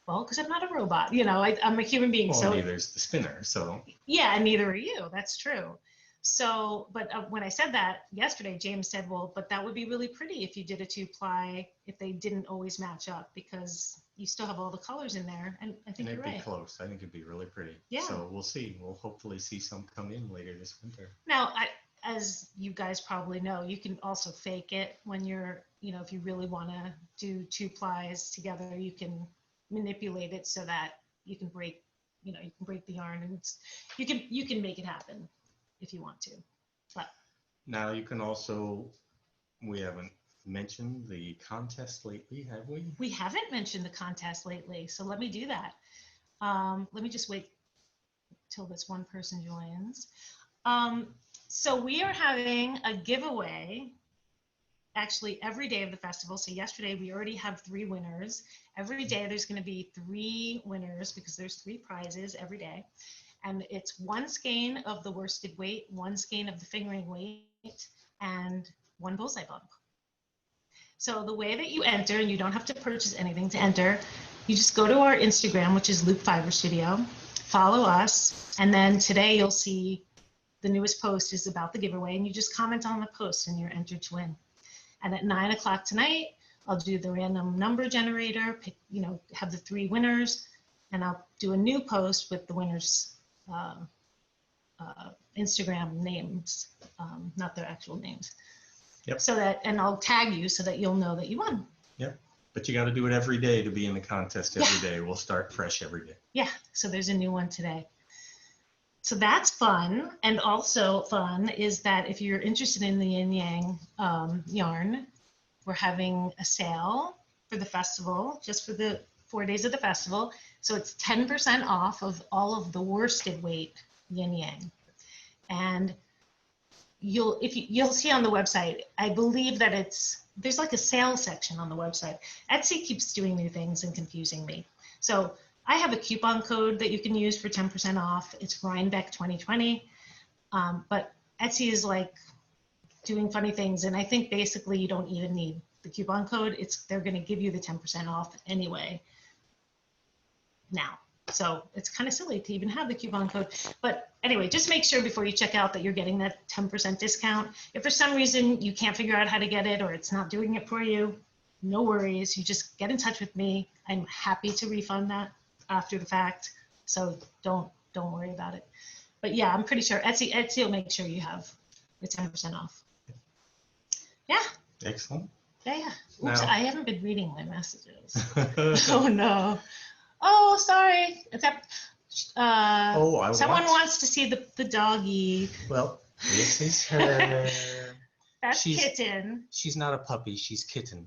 because I'm not a robot. I'm a human being. Well, so neither's the spinner. So yeah, and neither are you. That's true. So, but when I said that yesterday, James said, well, but that would be really pretty if you did a 2-ply, if they didn't always match up, because you still have all the colors in there. And I think And you're it'd be right. close. I think it'd be really pretty. Yeah. So we'll see. We'll hopefully see some come in later this winter. Now, as you guys probably know, you can also fake it when you're, if you really want to do 2-plies together, you can manipulate it so that you can break, you can break the yarn, and you can make it happen if you want to. But now you can also, we haven't mentioned the contest lately, have we? We haven't mentioned the contest lately, so let me do that. Let me just wait till this one person joins. So we are having a giveaway actually every day of the festival. So yesterday we already have 3 winners. Every day there's going to be 3 winners because there's 3 prizes every day. And it's 1 skein of the worsted weight, 1 skein of the fingering weight, and 1 bullseye bump. So the way that you enter, and you don't have to purchase anything to enter, you just go to our Instagram, which is Loop Fiber Studio, follow us, and then today you'll see the newest post is about the giveaway, and you just comment on the post and you're entered to win. And at 9 o'clock tonight, I'll do the random number generator, pick, have the 3 winners, and I'll do a new post with the winners' Instagram names, not their actual names. Yep. So that, and I'll tag you so that you'll know that you won. Yep. But you got to do it every day to be in the contest every day. We'll start fresh every day. Yeah. So there's a new one today. So that's fun. And also fun is that if you're interested in the Yin Yang yarn, we're having a sale for the festival, just for the 4 days of the festival. So it's 10% off of all of the worsted weight Yin Yang. And you'll see on the website, I believe that there's like a sales section on the website. Etsy keeps doing new things and confusing me. So I have a coupon code that you can use for 10% off. It's Rhinebeck 2020. But Etsy is like doing funny things. And I think basically you don't even need the coupon code. They're going to give you the 10% off anyway now. So it's kind of silly to even have the coupon code. But anyway, just make sure before you check out that you're getting that 10% discount. If for some reason you can't figure out how to get it or it's not doing it for you, no worries. You just get in touch with me. I'm happy to refund that after the fact. So don't worry about it. But yeah, I'm pretty sure Etsy will make sure you have the 10% off. Yeah. Excellent. Yeah. Oops, Now- I haven't been reading my messages. Oh no. Oh, sorry. Someone wants to see the doggy. Well, this is her. That's She's- Kitten. She's not a puppy. She's kitten,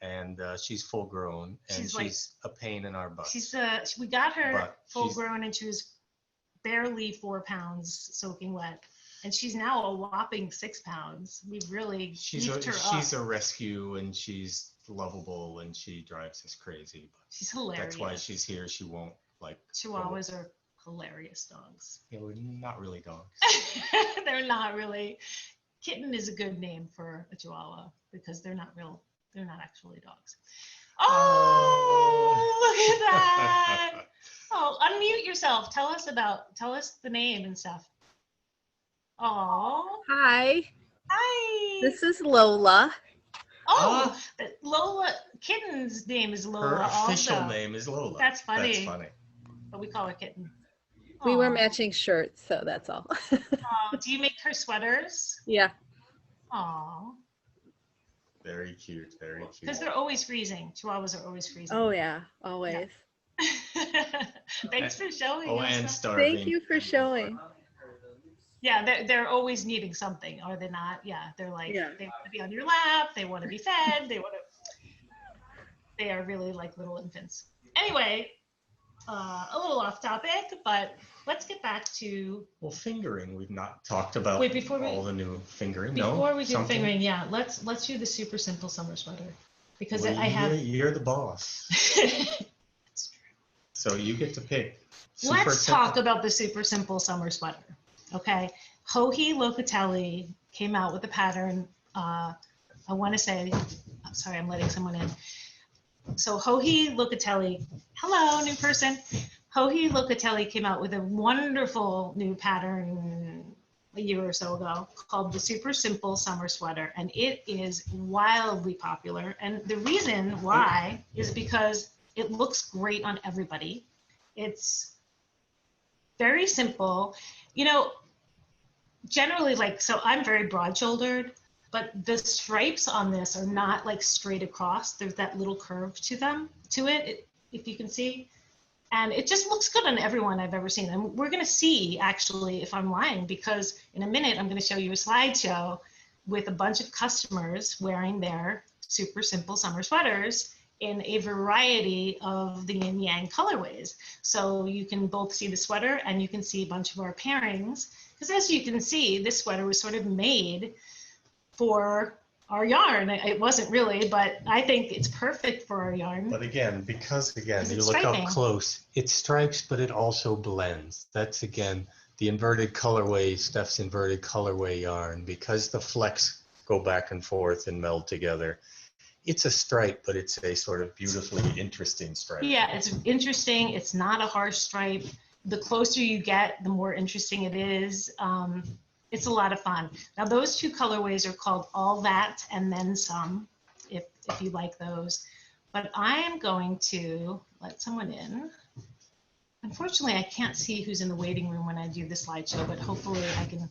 and she's full grown, and She's she's like- a pain in our butt. We got her But full she's- grown, and she was barely 4 pounds soaking wet, and she's now a whopping 6 pounds. We've really beefed her up. She's a rescue, and she's lovable, and she drives us crazy. But She's hilarious. that's why she's here. She won't Chihuahuas are hilarious dogs. We're not really dogs. They're not really. Kitten is a good name for a Chihuahua because they're not actually dogs. Oh, look at that. Oh, unmute yourself. Tell us the name and stuff. Oh, Hi, hi. this is Lola. Oh, Lola, Kitten's name is Lola. Her official also. name is Lola. That's funny. That's funny. But we call her Kitten. We were Aw. matching shirts, so that's all. Oh, do you make her sweaters? Yeah. Oh, Very cute. Very cute. because they're always freezing. Chihuahuas are always freezing. Oh yeah, always. Thanks for showing Oh, us. and starving. Thank you for showing. Yeah, they're always needing something, are they not? Yeah, they're like, Yeah. they want to be on your lap, they want to be fed, they are really like little infants. Anyway, a little off topic, but let's get back to, Well, fingering. We've not talked about Wait, before we- all the new fingering. before we do Something? fingering, yeah, let's do the super simple summer sweater. Because Well, I have, You're the boss, so you get to pick. let's Super talk simple. about the super simple summer sweater. Okay, Joji Locatelli came out with a pattern. I want to say, I'm sorry, I'm letting someone in. So Joji Locatelli, hello, new person. Joji Locatelli came out with a wonderful new pattern a year or so ago called the Super Simple Summer Sweater, and it is wildly popular. And the reason why is because it looks great on everybody. It's very simple. You know, generally, like, so I'm very broad-shouldered, but the stripes on this are not like straight across. There's that little curve to it, if you can see. And it just looks good on everyone I've ever seen. And we're going to see, actually, if I'm lying, because in a minute, I'm going to show you a slideshow with a bunch of customers wearing their super simple summer sweaters in a variety of the yin yang colorways. So you can both see the sweater and you can see a bunch of our pairings. Because as you can see, this sweater was sort of made for our yarn. It wasn't really, but I think it's perfect for our yarn. But again, because again, Because you it's look striping. up close, it stripes, but it also blends. That's again, the inverted colorway, Steph's inverted colorway yarn, because the flecks go back and forth and meld together. It's a stripe, but it's a sort of beautifully interesting stripe. Yeah, it's interesting. It's not a harsh stripe. The closer you get, the more interesting it is. It's a lot of fun. Now, those two colorways are called All That and Then Some, if you like those. But I am going to let someone in. Unfortunately, I can't see who's in the waiting room when I do the slideshow, but hopefully I can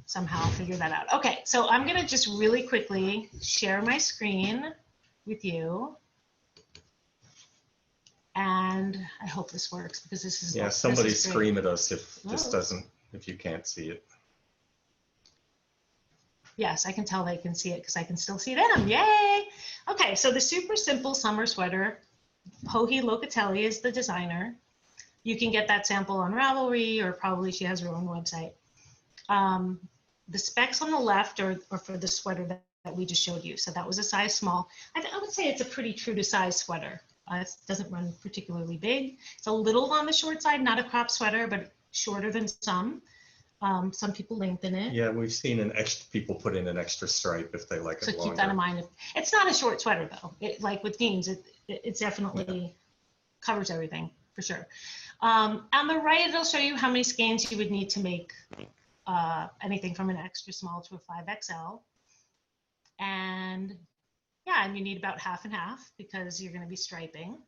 somehow figure that out. Okay, so I'm going to just really quickly share my screen with you. And I hope this works because this is Yeah, this somebody is great. scream at us if this Whoa. doesn't, if you can't see it. Yes, I can tell they can see it because I can still see them. Yay! Okay, so the super simple summer sweater, Hohi Locatelli is the designer. You can get that sample on Ravelry, or probably she has her own website. The specs on the left are for the sweater that we just showed you. So that was a size small. I would say it's a pretty true to size sweater. It doesn't run particularly big. It's a little on the short side, not a crop sweater, but shorter than some. Some people lengthen it. Yeah, we've seen people put in an extra stripe if they like So it longer. keep that in mind. It's not a short sweater though. Like with jeans, it definitely covers everything for sure. On the right, it'll show you how many skeins you would need to make anything from an extra small to a 5XL. And yeah, and you need about half and half because you're going to be striping.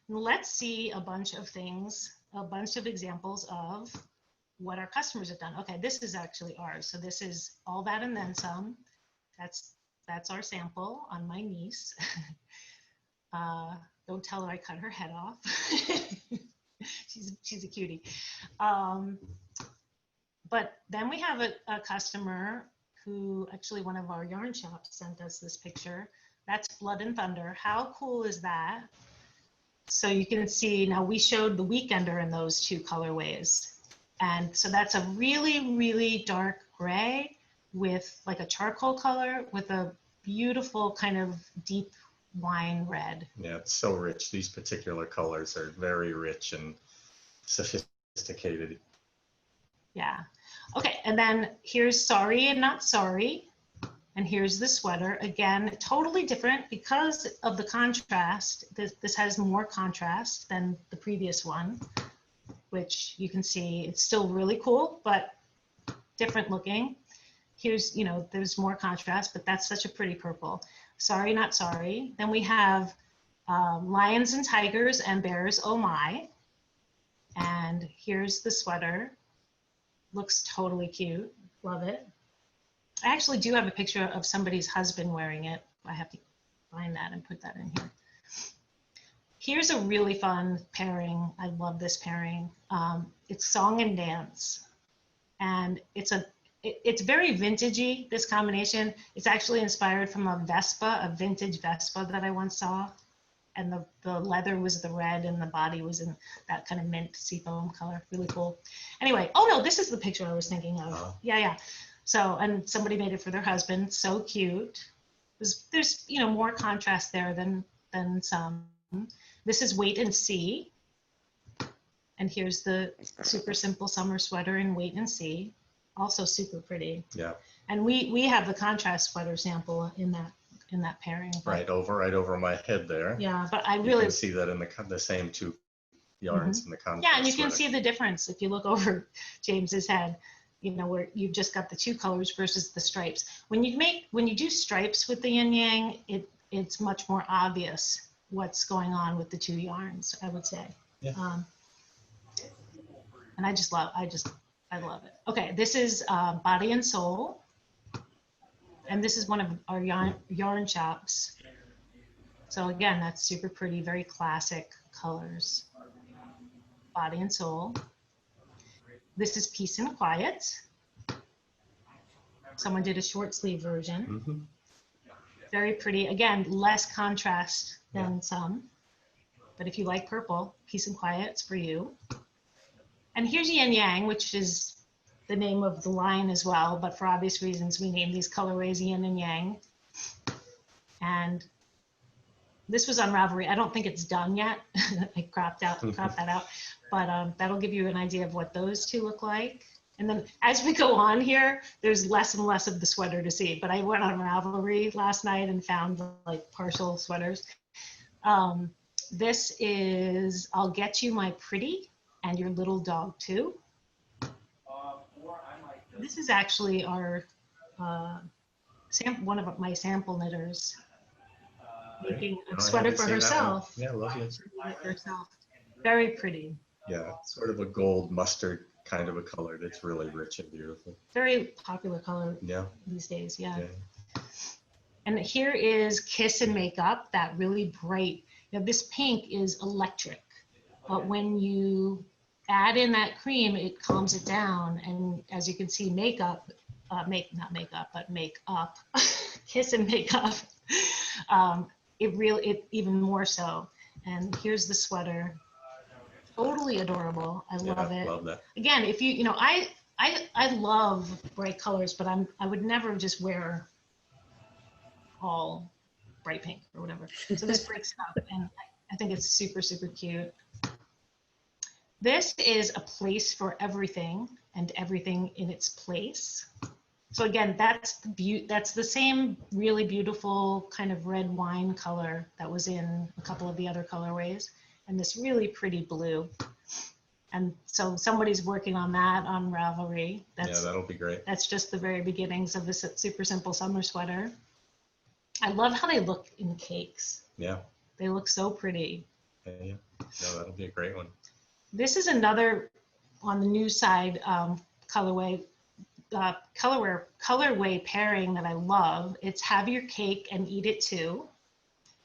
And let's see a bunch of things, a bunch of examples of what our customers have done. Okay, this is actually ours. So this is All That and Then Some. That's our sample on my niece. Don't tell her I cut her head off. she's a cutie. But then we have a customer who actually one of our yarn shops sent us this picture. That's Blood and Thunder. How cool is that? So you can see now we showed the Weekender in those two colorways. And so that's a really, really dark gray with like a charcoal color with a beautiful kind of deep wine red. Yeah, it's so rich. These particular colors are very rich and sophisticated. Yeah. Okay, and then here's Sorry and Not Sorry. And here's the sweater. Again, totally different because of the contrast. This has more contrast than the previous one, which you can see it's still really cool, but different looking. Here's, you know, there's more contrast, but that's such a pretty purple. Sorry, Not Sorry. Then we have Lions and Tigers and Bears, Oh My. And here's the sweater. Looks totally cute. Love it. I actually do have a picture of somebody's husband wearing it. I have to find that and put that in here. Here's a really fun pairing. I love this pairing. It's Song and Dance. And it's very vintagey, this combination. It's actually inspired from a Vespa, a vintage Vespa that I once saw. And the leather was the red and the body was in that kind of mint seafoam color. Really cool. Anyway, oh no, this is the picture I was thinking of. Oh. Yeah. So, and somebody made it for their husband. So cute. There's you know, more contrast there than some. This is Wait and See. And here's the super simple summer sweater in Wait and See. Also super pretty. Yeah. And we have the contrast sweater sample in that pairing. But, Right over my head there. yeah, but I You really can see that in the same two yarns in the contrast. yeah, and you can sweater. see the difference if you look over James's head. you know, where you've just got the two colors versus the stripes. When you do stripes with the yin yang, it's much more obvious what's going on with the two yarns, I would say. Yeah. And I love it. Okay, this is Body and Soul. And this is one of our yarn shops. So again, that's super pretty, very classic colors. Body and Soul. This is Peace and Quiet. Someone did a short sleeve version. Mm-hmm. Very pretty. Again, less contrast than some. But if you like purple, Peace and Quiet's for you. And here's Yin Yang, which is the name of the line as well, but for obvious reasons, we named these colorways Yin and Yang. And this was on Ravelry. I don't think it's done yet. I cropped that out, but that'll give you an idea of what those two look like. And then as we go on here, there's less and less of the sweater to see, but I went on Ravelry last night and found like partial sweaters. This is I'll Get You My Pretty and Your Little Dog Too. This is actually our one of my sample knitters making a sweater for herself. Yeah, I love it. Herself. Very pretty. Yeah, sort of a gold mustard kind of a color that's really rich and beautiful. Very popular color these days, yeah. And here is Kiss and Makeup, that really bright. Now this pink is electric, but when you add in that cream, it calms it down. And as you can see, makeup, not makeup, but make up, Kiss and Makeup, it even more so. And here's the sweater. Totally adorable. I love it. Love that. Again, if you know, I love bright colors, but I would never just wear all bright pink or whatever. So this breaks up, and I think it's super, super cute. This is A Place for Everything and Everything in Its Place. So again, that's the same really beautiful kind of red wine color that was in a couple of the other colorways, and this really pretty blue. And so somebody's working on that on Ravelry. Yeah, that'll be great. That's just the very beginnings of this super simple summer sweater. I love how they look in cakes. Yeah. They look so pretty. Yeah. No, that'll be a great one. This is another on the new side colorway pairing that I love. It's Have Your Cake and Eat It Too.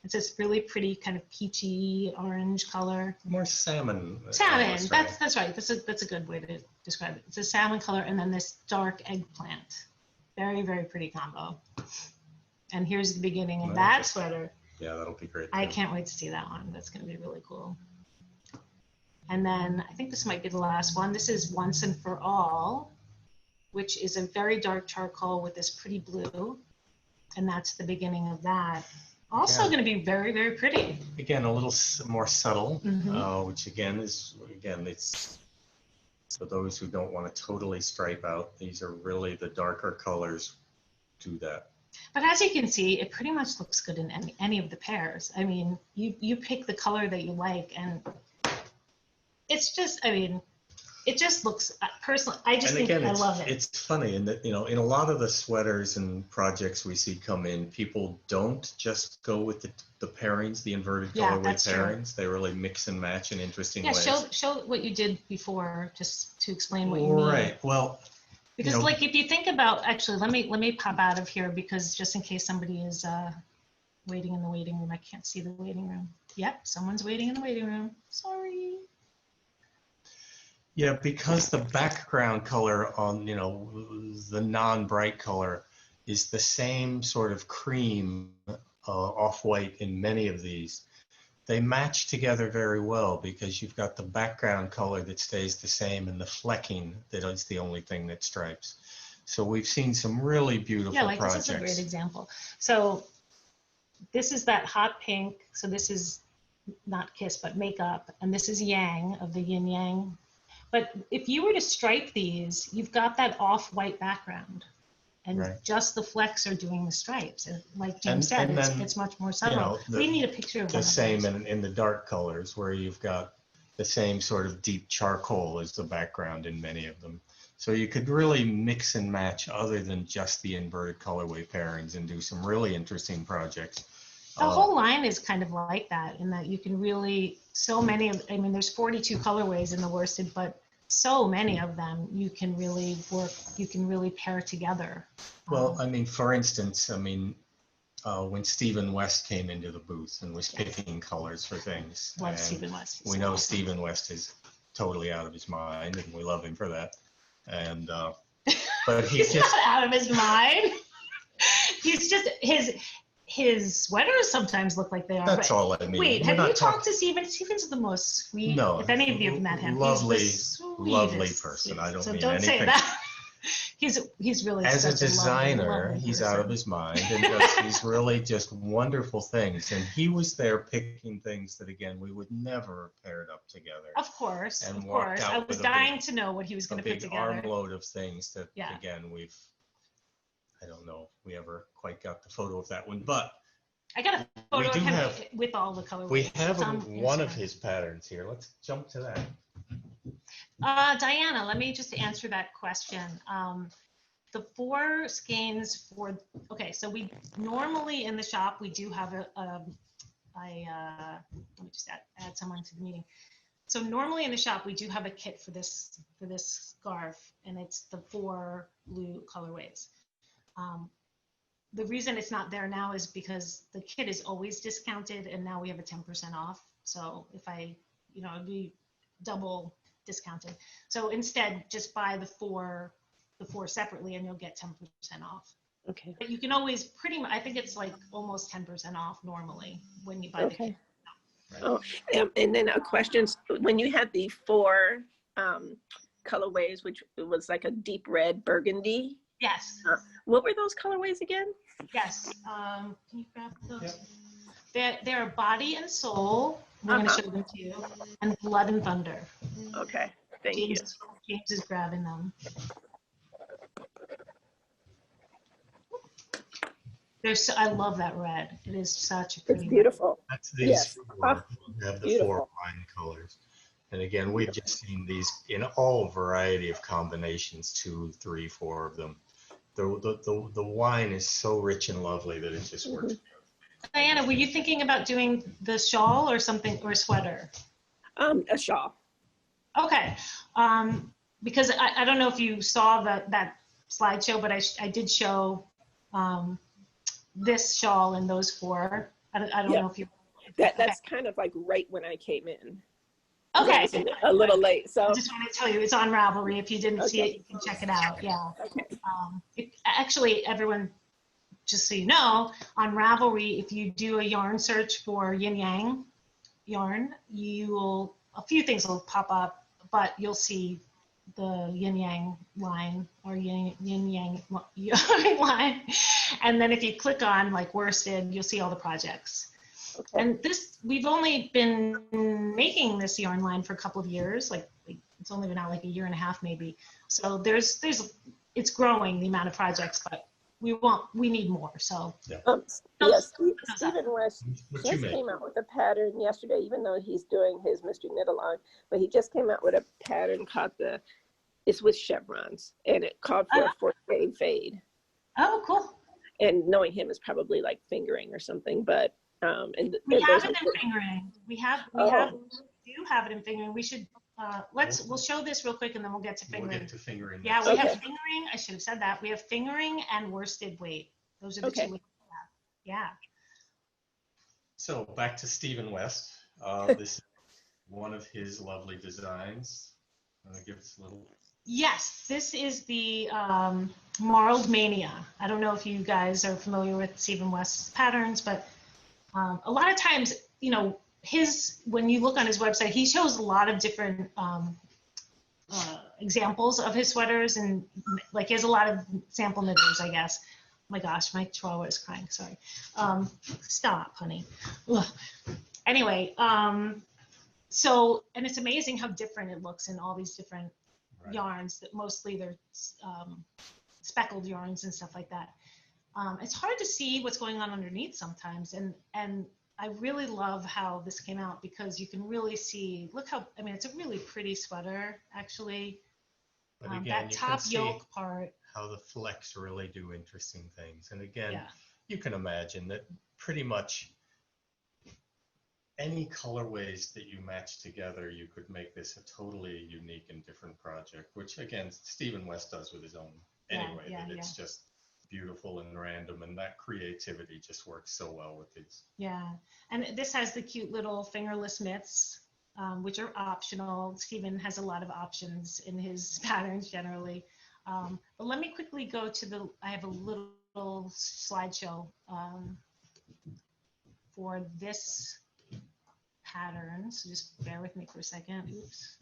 It's this really pretty kind of peachy orange color. More salmon. Salmon. That's right. That's a good way to describe it. It's a salmon color and then this dark eggplant. Very, very pretty combo. And here's the beginning of that sweater. Yeah, that'll be great. I can't wait to see that one. That's going to be really cool. And then I think this might be the last one. This is Once and For All, which is a very dark charcoal with this pretty blue. And that's the beginning of that. Also going to be very, very pretty. Again, a little more subtle, which it's for those who don't want to totally stripe out. These are really the darker colors do that. But as you can see, it pretty much looks good in any of the pairs. I mean, you pick the color that you like, and it's just, I mean, it just looks, personally, I just think I love it. It's funny in that, you know, in a lot of the sweaters and projects we see come in, people don't just go with the pairings, the inverted colorway pairings. They really mix and match in interesting ways. Show what you did before, just to explain what you mean. Right. Well, because like if you think about, actually, let me pop out of here, because just in case somebody is waiting in the waiting room. I can't see the waiting room. Yep, someone's waiting in the waiting room. Sorry. Yeah, because the background color on, you know, the non-bright color is the same sort of cream, off-white in many of these. They match together very well because you've got the background color that stays the same and the flecking that is the only thing that stripes. So we've seen some really beautiful projects. This is a great example. So this is that hot pink. So this is not Kiss, but Makeup. And this is Yang of the Yin Yang. But if you were to stripe these, you've got that off-white background. And just the flecks are doing the stripes. And like Jim said, it's much more subtle. You know, we need a picture of the same in the dark colors, where you've got the same sort of deep charcoal as the background in many of them. So you could really mix and match other than just the inverted colorway pairings and do some really interesting projects. The whole line is kind of like that in that you can really, so many of, I mean, there's 42 colorways in the worsted, but so many of them you can really work, you can really pair together. Well, I mean, for instance, I mean, when Stephen West came into the booth and was picking colors for things. Love and Stephen West. We know Stephen West is totally out of his mind, and we love him for that. And but He's just not out of his mind. He's just, his sweaters sometimes look like they are. that's but all I mean. wait, We're have not you talking- talked to Stephen? Stephen's the most sweet. No, if any of you have met him, lovely, he's the lovely sweetest, person. I don't so mean don't say anything. that. He's really As a such lovely, designer, lovely he's person. out of his mind and does these really just wonderful things. And he was there picking things that, again, we would never have paired up together. Of course, and of walked course. out I with was a dying big- to know what he was A going to put big together. armload of things that, Yeah. again, I don't know if we ever quite got the photo of that one, but I got a photo do of him have- with all the colorways. we have It's on one of Instagram. his patterns here. Let's jump to that. Diana, let me just answer that question. The 4 skeins for, okay, so we normally in the shop, we do have let me just add someone to the meeting. So normally in the shop, we do have a kit for this scarf, and it's the 4 blue colorways. The reason it's not there now is because the kit is always discounted, and now we have a 10% off. So if it'd be double discounted. So instead, just buy the four separately, and you'll get 10% off. Okay. But you can always pretty much, I think it's like almost 10% off normally when you buy the kit. Oh, and then a question, when you had the 4 colorways, which was like a deep red burgundy, Yes, what were those colorways again? yes. Can you grab those? Yep. They're body and soul. We're going to show them to you. And blood and thunder. Okay, thank you. James is grabbing them. I love that red. It is such a It's pretty red. beautiful. That's these Yes. 4. We have the Beautiful. 4 wine colors. And again, we've just seen these in all variety of combinations, 2, 3, 4 of them. The wine is so rich and lovely that it just works. Diana, were you thinking about doing the shawl or something, or a sweater? A shawl. Okay. Because I don't know if you saw that slideshow, but I did show this shawl and those 4. I don't know if you. That's kind of like right when I came in. Okay. I was a little late, so. I just want to tell you, it's on Ravelry. If you didn't see it, you can check it out. Yeah. Okay. Actually, everyone, just so you know, on Ravelry, if you do a yarn search for Yin Yang yarn, a few things will pop up, but you'll see the Yin Yang line or Yin Yang yarn line. And then if you click on like worsted, you'll see all the projects. Okay. And we've only been making this yarn line for a couple of years. Like it's only been out like a year and a half maybe. So it's growing, the amount of projects, but we need more. So Yes, Stephen West What just you make? came out with a pattern yesterday, even though he's doing his mystery knit along, but he just came out with a pattern called it's with chevrons, and it called for a 4-shade fade. oh, cool. And knowing him is probably like fingering or something, but We have those it are in good. fingering. We do have it in fingering. We should we'll show this real quick and then we'll get to We'll fingering. get to fingering. Yeah, next. we have Okay. fingering. I should have said that. We have fingering and worsted weight. Those are the Okay. two. We have. Yeah. So back to Stephen West. This is one of his lovely designs. Give us a little. Yes, this is the Marled Mania. I don't know if you guys are familiar with Stephen West's patterns, but a lot of times, when you look on his website, he shows a lot of different examples of his sweaters, and like he has a lot of sample knitters, I guess. Oh my gosh, my chihuahua is crying. Sorry. Stop, honey. Ugh. Anyway, and it's amazing how different it looks in all these different yarns. That mostly they're speckled yarns and stuff like that. It's hard to see what's going on underneath sometimes, and I really love how this came out because you can really see. Look how it's a really pretty sweater actually. But again, that you top can see yoke part. how the flecks really do interesting things. And again, Yeah. you can imagine that pretty much any colorways that you match together, you could make this a totally unique and different project, which again, Stephen West does with his own anyway, that it's just beautiful and random, and that creativity just works so well with these. Yeah, and this has the cute little fingerless mitts, which are optional. Stephen has a lot of options in his patterns generally. But let me quickly go to I have a little slideshow for this pattern, so just bear with me for a second. Oops.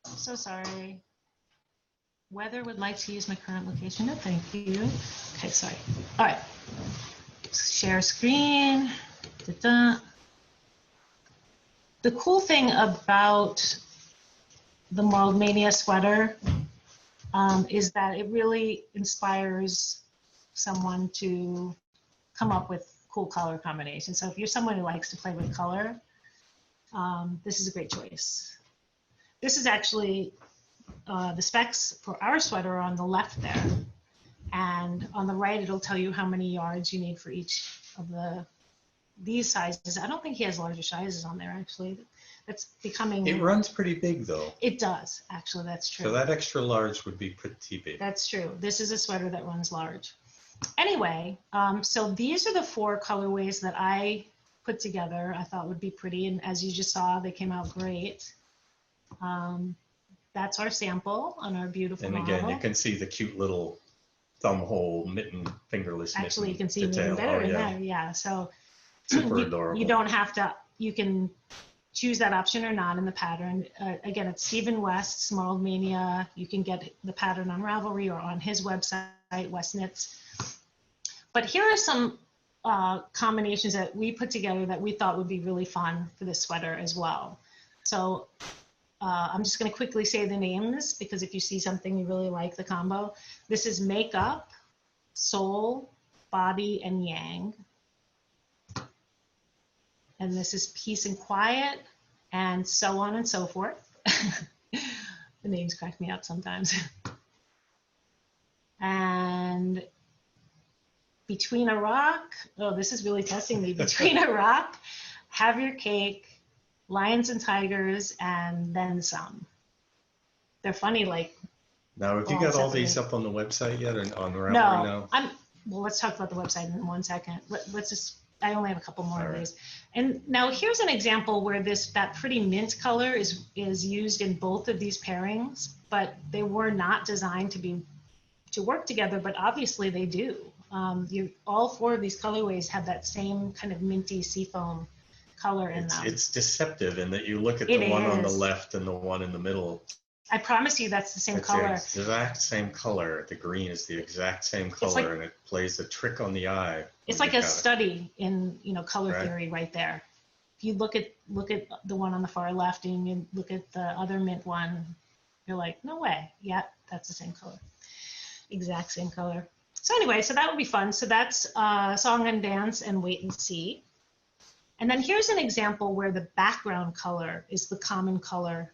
So sorry. Weather would like to use my current location. No, thank you. Okay, sorry. All right. Share screen. Da-da. The cool thing about the Mold Mania sweater is that it really inspires someone to come up with cool color combinations. So if you're someone who likes to play with color, this is a great choice. This is actually the specs for our sweater are on the left there. And on the right, it'll tell you how many yards you need for each of these sizes. I don't think he has larger sizes on there, actually. That's becoming... It runs pretty big, though. It does, actually, that's true. So that extra large would be pretty big. That's true. This is a sweater that runs large. Anyway, so these are the 4 colorways that I put together. I thought would be pretty, and as you just saw, they came out great. That's our sample on our beautiful And model. again, you can see the cute little thumb hole mitten, fingerless mitten. Actually, you can see it detail. even better Oh, in yeah. there. Yeah, so Super adorable. you don't have to, you can choose that option or not in the pattern. Again, it's Stephen West's Mold Mania. You can get the pattern on Ravelry or on his website, West Knits. But here are some combinations that we put together that we thought would be really fun for this sweater as well. So I'm just going to quickly say the names, because if you see something you really like the combo. This is Makeup, Soul, Body, and Yang. And this is Peace and Quiet, and so on and so forth. The names crack me up sometimes. And Between a Rock, oh, this is really testing me. Between a Rock, Have Your Cake, Lions and Tigers, and Then Some. They're funny, like. Now, have you got all these up on the website yet, or on Ravelry No, now? well, let's talk about the website in 1 second. Let's just, I only have a couple more All of right. these. And now here's an example where that pretty mint color is used in both of these pairings, but they were not designed to work together, but obviously they do. All 4 of these colorways have that same kind of minty seafoam color in them. It's deceptive in that you look at It the one on the is. left and the one in the middle. I promise you that's the same It's color. the exact same color. The green is the exact same color, like- and it plays a trick on the eye. It's when like you a got it. study in color Right. theory right there. If you look at the one on the far left and you look at the other mint one, you're like, no way. Yeah, that's the same color. Exact same color. So anyway, so that would be fun. So that's Song and Dance and Wait and See. And then here's an example where the background color is the common color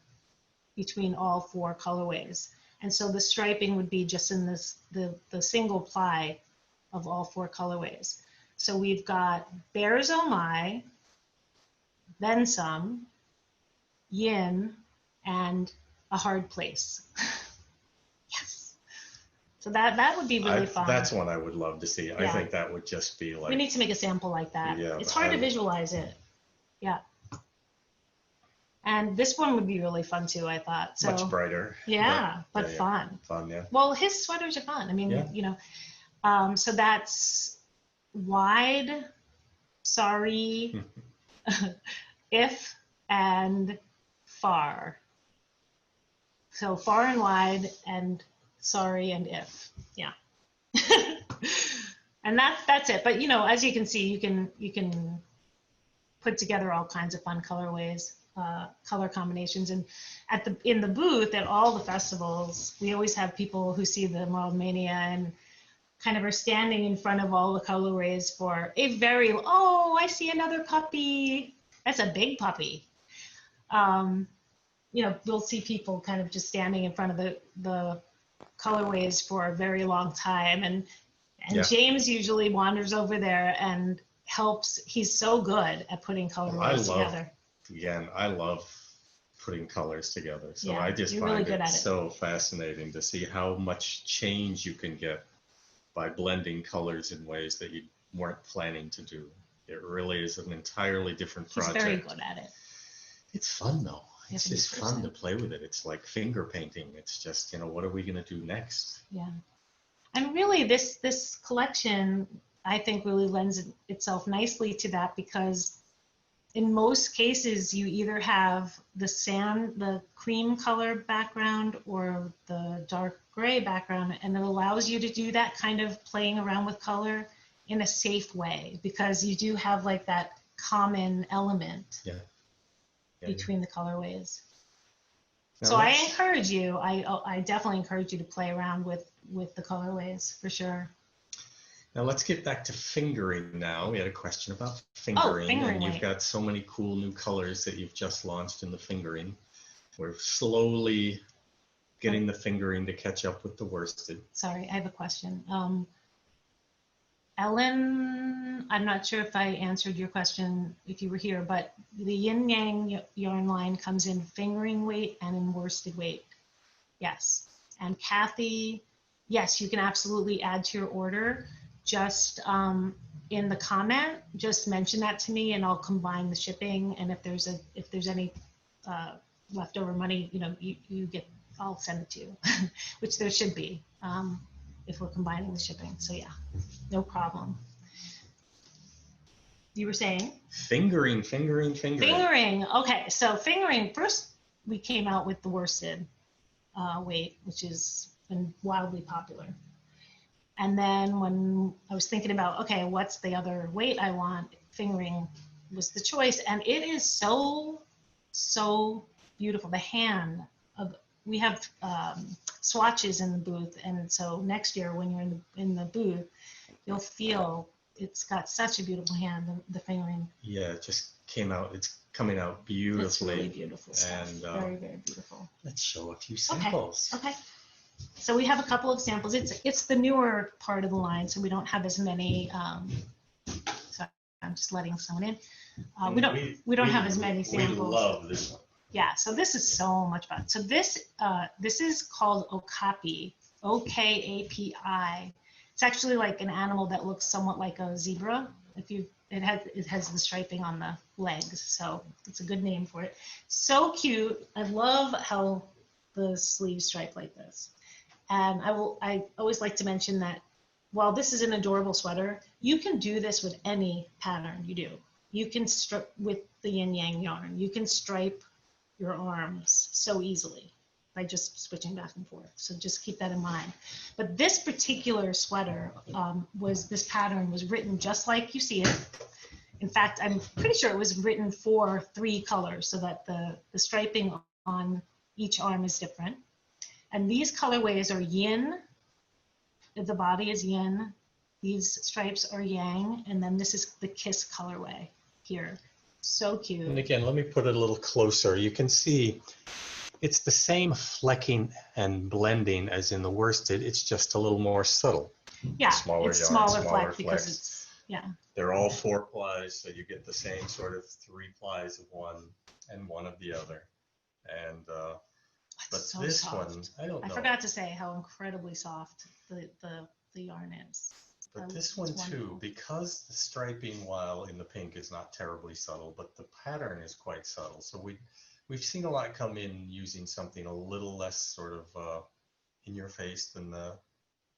between all 4 colorways. And so the striping would be just in the single ply of all 4 colorways. So we've got Bears Oh My, Then Some, Yin, and A Hard Place. Yes. So that would be really fun. That's one I would love to see. I Yeah. think that would just be like. We need to make a sample like that. Yeah, It's hard to visualize it. Yeah. And this one would be really fun too, I thought. So, much brighter. yeah, but yeah. fun. Fun, yeah. Well, his sweaters are fun. I mean, Yeah. so that's Wide, Sorry, If, and Far. So Far and Wide, and Sorry and If. Yeah. And that's it. But as you can see, you can put together all kinds of fun colorways, color combinations. And in the booth at all the festivals, we always have people who see the Mold Mania and kind of are standing in front of all the colorways for a very, oh, I see another puppy. That's a big puppy. you know, we'll see people kind of just standing in front of the colorways for a very long time. And Yeah. James usually wanders over there and helps. He's so good at putting colorways together. Again, I love putting colors together. So Yeah, I just you're really find good it at it. so fascinating to see how much change you can get by blending colors in ways that you weren't planning to do. It really is an entirely different He's project. very good at it. It's fun though. It's Yes, just fun to play with it. It's like finger painting. It's just, you know, what are we going to do next? Yeah. And really this collection, I think, really lends itself nicely to that, because in most cases you either have the cream color background or the dark gray background, and it allows you to do that kind of playing around with color in a safe way, because you do have like that common element Yeah. between the colorways. Now So I let's- encourage you, I definitely encourage you to play around with the colorways for sure. Now let's get back to fingering now. We had a question about fingering, fingering and you've weight. got so many cool new colors that you've just launched in the fingering. We're slowly getting the fingering to catch up with the worsted. Sorry, I have a question. Ellen, I'm not sure if I answered your question if you were here, but the Yin Yang yarn line comes in fingering weight and in worsted weight. Yes. And Kathy, yes, you can absolutely add to your order. Just in the comment, just mention that to me and I'll combine the shipping. And if there's any leftover money, you know, you get, I'll send it to you, which there should be. If we're combining the shipping. So yeah, no problem. You were saying? Fingering. Fingering. Okay, so fingering, first we came out with the worsted weight, which has been wildly popular. And then when I was thinking about, okay, what's the other weight I want, fingering was the choice. And it is so, so beautiful. The hand of, we have swatches in the booth, and so next year when you're in the booth, you'll feel it's got such a beautiful hand, the fingering. Yeah, it just came out. It's coming out beautifully. It's really beautiful stuff. And very, very beautiful. let's show a few samples. Okay. So we have a couple of samples. It's the newer part of the line, so we don't have as many. Sorry, I'm just letting someone in. We don't have as many samples. We love this one. Yeah, so this is so much fun. So this is called okapi, O-K-A-P-I. It's actually like an animal that looks somewhat like a zebra. It has the striping on the legs, so it's a good name for it. So cute. I love how the sleeves stripe like this. And I always like to mention that while this is an adorable sweater, you can do this with any pattern you do. You can strip with the yin yang yarn. You can stripe your arms so easily by just switching back and forth. So just keep that in mind. But this particular sweater this pattern was written just like you see it. In fact, I'm pretty sure it was written for 3 colors so that the striping on each arm is different. And these colorways are yin. The body is yin. These stripes are yang. And then this is the kiss colorway here. So cute. And again, let me put it a little closer. You can see it's the same flecking and blending as in the worsted. It's just a little more subtle. Yeah, Smaller it's yarn, smaller smaller flex because flex. it's, yeah. They're all 4 plies, so you get the same sort of 3 plies of one and 1 of the other. And but So this soft. one, I don't know. I forgot to say how incredibly soft the yarn is. But this It's one wonderful. too, because the striping, while in the pink, is not terribly subtle, but the pattern is quite subtle. So we've seen a lot come in using something a little less sort of in your face than the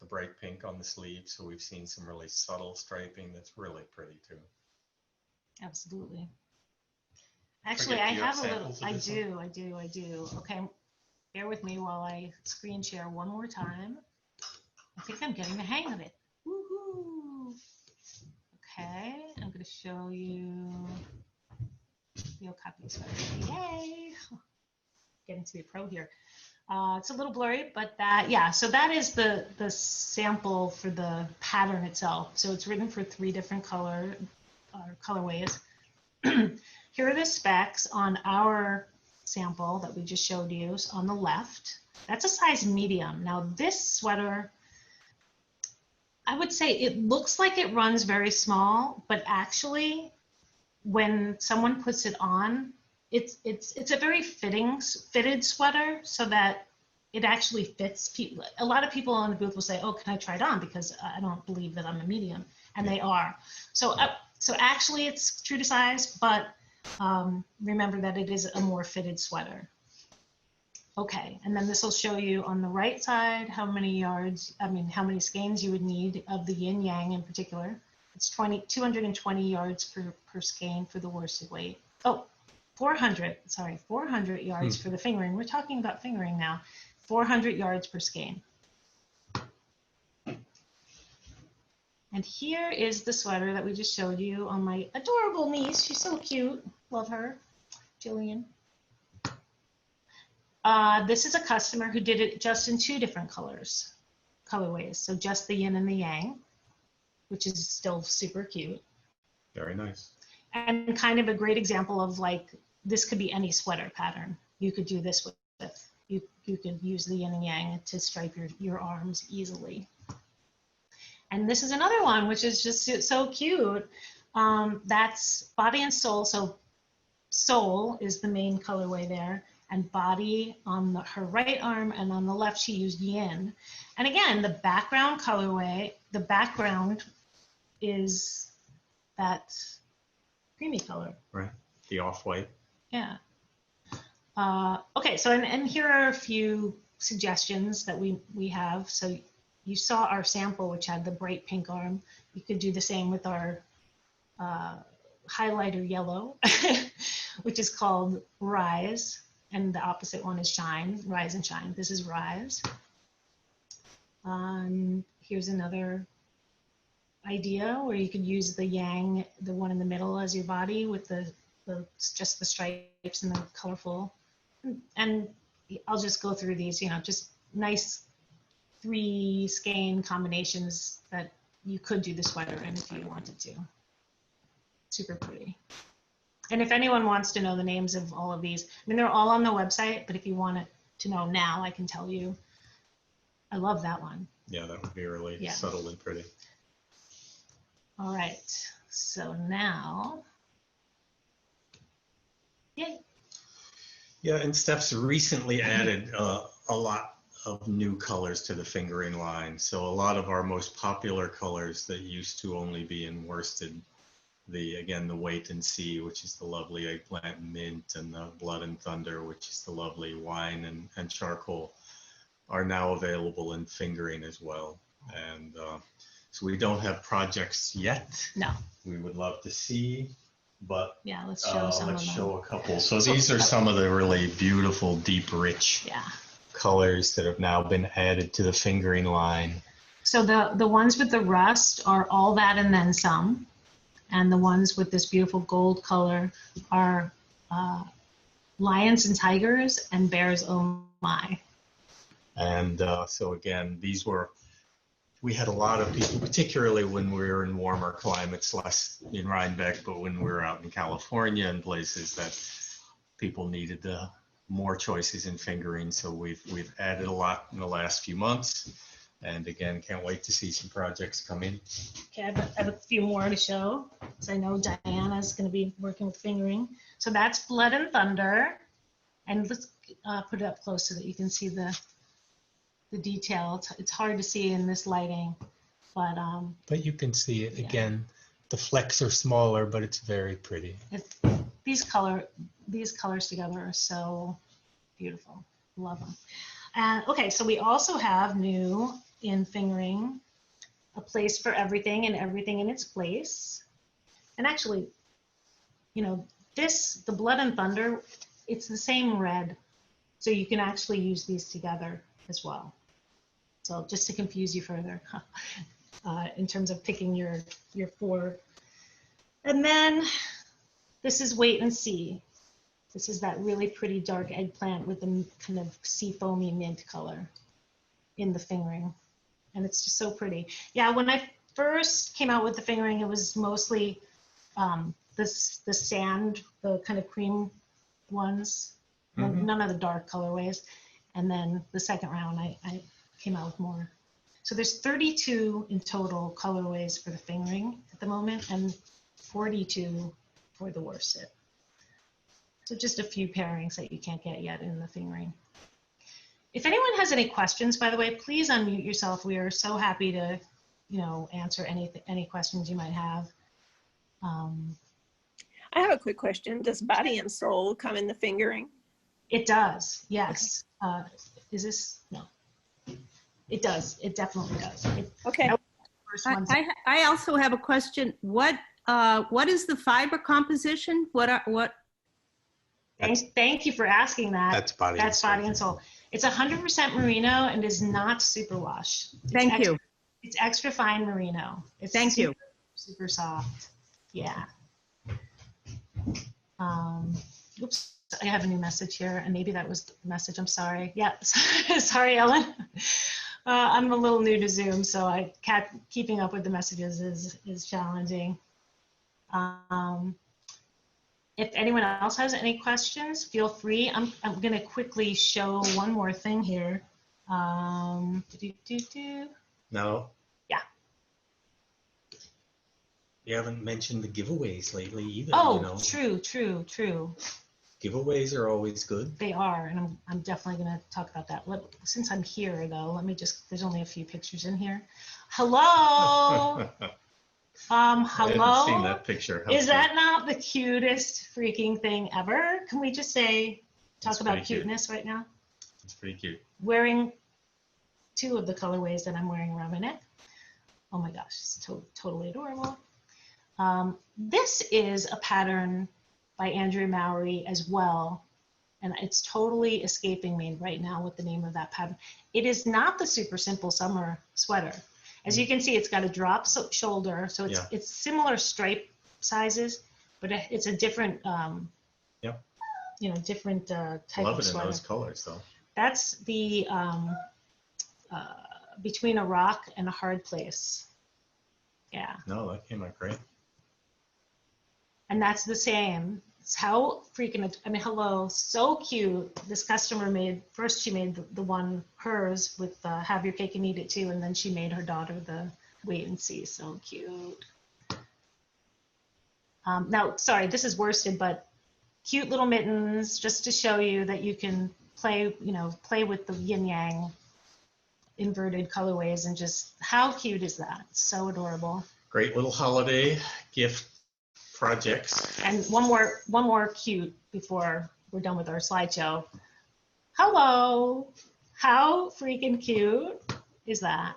bright pink on the sleeve. So we've seen some really subtle striping that's really pretty too. Absolutely. Actually, Forget, I do you have have a little. samples of I this do. Okay, bear with me while I screen share one more time. I think I'm getting the hang of it. Woohoo! Okay, I'm going to show you the okapi sweater. Yay! Getting to be a pro here. It's a little blurry, but so that is the sample for the pattern itself. So it's written for 3 different colorways. Here are the specs on our sample that we just showed you on the left. That's a size medium. Now this sweater, I would say it looks like it runs very small, but actually when someone puts it on, it's a very fitted sweater so that it actually fits people. A lot of people on the booth will say, oh, can I try it on? Because I don't believe that I'm a medium, and they are. So, so actually it's true to size, but remember that it is a more fitted sweater. Okay, and then this will show you on the right side how many yards, how many skeins you would need of the yin yang in particular. It's 220 yards per skein for the worsted weight. Oh, 400 yards for the fingering. We're talking about fingering now. 400 yards per skein. And here is the sweater that we just showed you on my adorable niece. She's so cute. Love her, Jillian. This is a customer who did it just in 2 different colorways. So just the yin and the yang, which is still super cute. Very nice. And kind of a great example of like, this could be any sweater pattern. You could do this with. You could use the yin and yang to stripe your arms easily. And this is another one, which is just so cute. That's body and soul. So soul is the main colorway there, and body on her right arm, and on the left she used yin. And again, the background colorway, the background is that creamy color. Right, the off-white. Yeah. Okay, so and here are a few suggestions that we have. So you saw our sample, which had the bright pink arm. You could do the same with our highlighter yellow, which is called Rise, and the opposite one is Shine, Rise and Shine. This is Rise. Here's another idea where you could use the yang, the one in the middle, as your body with just the stripes and the colorful. And I'll just go through these, just nice 3 skein combinations that you could do the sweater in if you wanted to. Super pretty. And if anyone wants to know the names of all of these, they're all on the website, but if you want to know now, I can tell you. I love that one. Yeah, that would be really subtle and pretty. All right, so now, yay. Yeah, and Steph's recently added a lot of new colors to the fingering line. So a lot of our most popular colors that used to only be in worsted, the Wait and See, which is the lovely eggplant mint, and the Blood and Thunder, which is the lovely wine and charcoal, are now available in fingering as well. And so we don't have projects yet. No. We would love to see. But yeah, let's show some of them. Let's show a couple. So these are some of the really beautiful, deep, rich colors that have now been added to the fingering line. So the ones with the rust are All That and Then Some. And the ones with this beautiful gold color are Lions and Tigers and Bears Oh My. And so again, we had a lot of people, particularly when we were in warmer climates, less in Rhinebeck, but when we were out in California and places that people needed more choices in fingering. So we've added a lot in the last few months. And again, can't wait to see some projects come in. Okay, I have a few more to show, because I know Diana's going to be working with fingering. So that's Blood and Thunder. And let's put it up close so that you can see the detail. It's hard to see in this lighting, but you can see it again. The flecks are smaller, but it's very pretty. These colors together are so beautiful. Love them. And okay, so we also have new in fingering, A Place for Everything and Everything in Its Place. And actually, the Blood and Thunder, it's the same red, so you can actually use these together as well. So just to confuse you further, in terms of picking your 4. And then this is Wait and See. This is that really pretty dark eggplant with the kind of sea foamy mint color in the fingering. And it's just so pretty. Yeah, when I first came out with the fingering, it was mostly the sand, the kind of cream ones. Mhm. none of the dark colorways. And then the second round, I came out with more. So there's 32 in total colorways for the fingering at the moment and 42 for the worsted. So just a few pairings that you can't get yet in the fingering. If anyone has any questions, by the way, please unmute yourself. We are so happy to, answer any questions you might have. I have a quick question. Does body and soul come in the fingering? It does, yes. Is this, no. It does, it definitely does. Okay. First one. I also have a question. What is the fiber composition? Thank you for asking that. That's body and That's soul. body and soul. It's 100% merino and is not superwash. Thank you. It's extra fine merino. It's Thank you. super soft. Yeah. Oops, I have a new message here, and maybe that was the message. I'm sorry. Yeah, sorry, Ellen. I'm a little new to Zoom, so keeping up with the messages is challenging. If anyone else has any questions, feel free. I'm going to quickly show one more thing here. No. Yeah. You haven't mentioned the giveaways lately either. Oh, true. Giveaways are always good. They are, and I'm definitely going to talk about that. Since I'm here, though, let me there's only a few pictures in here. Hello. I Hello. haven't seen that picture. Is that not the cutest freaking thing ever? Can we just talk It's about pretty cute. cuteness right now? It's pretty cute. Wearing two of the colorways that I'm wearing around my neck. Oh my gosh, it's totally adorable. This is a pattern by Andrea Mowry as well, and it's totally escaping me right now what the name of that pattern. It is not the super simple summer sweater. As you can see, it's got a drop shoulder, so it's similar stripe sizes, but it's a different, different type Love of it in sweater. those colors, though. That's the between a rock and a hard place. Yeah. No, that came out great. And that's the same. It's how freaking, hello, so cute. This customer she made the one, hers, with have your cake and eat it too, and then she made her daughter the wait and see. So cute. Now, sorry, this is worsted, but cute little mittens, just to show you that you can play with the yin yang inverted colorways, and just how cute is that? So adorable. Great little holiday gift projects. And one more cute before we're done with our slideshow. Hello, how freaking cute is that?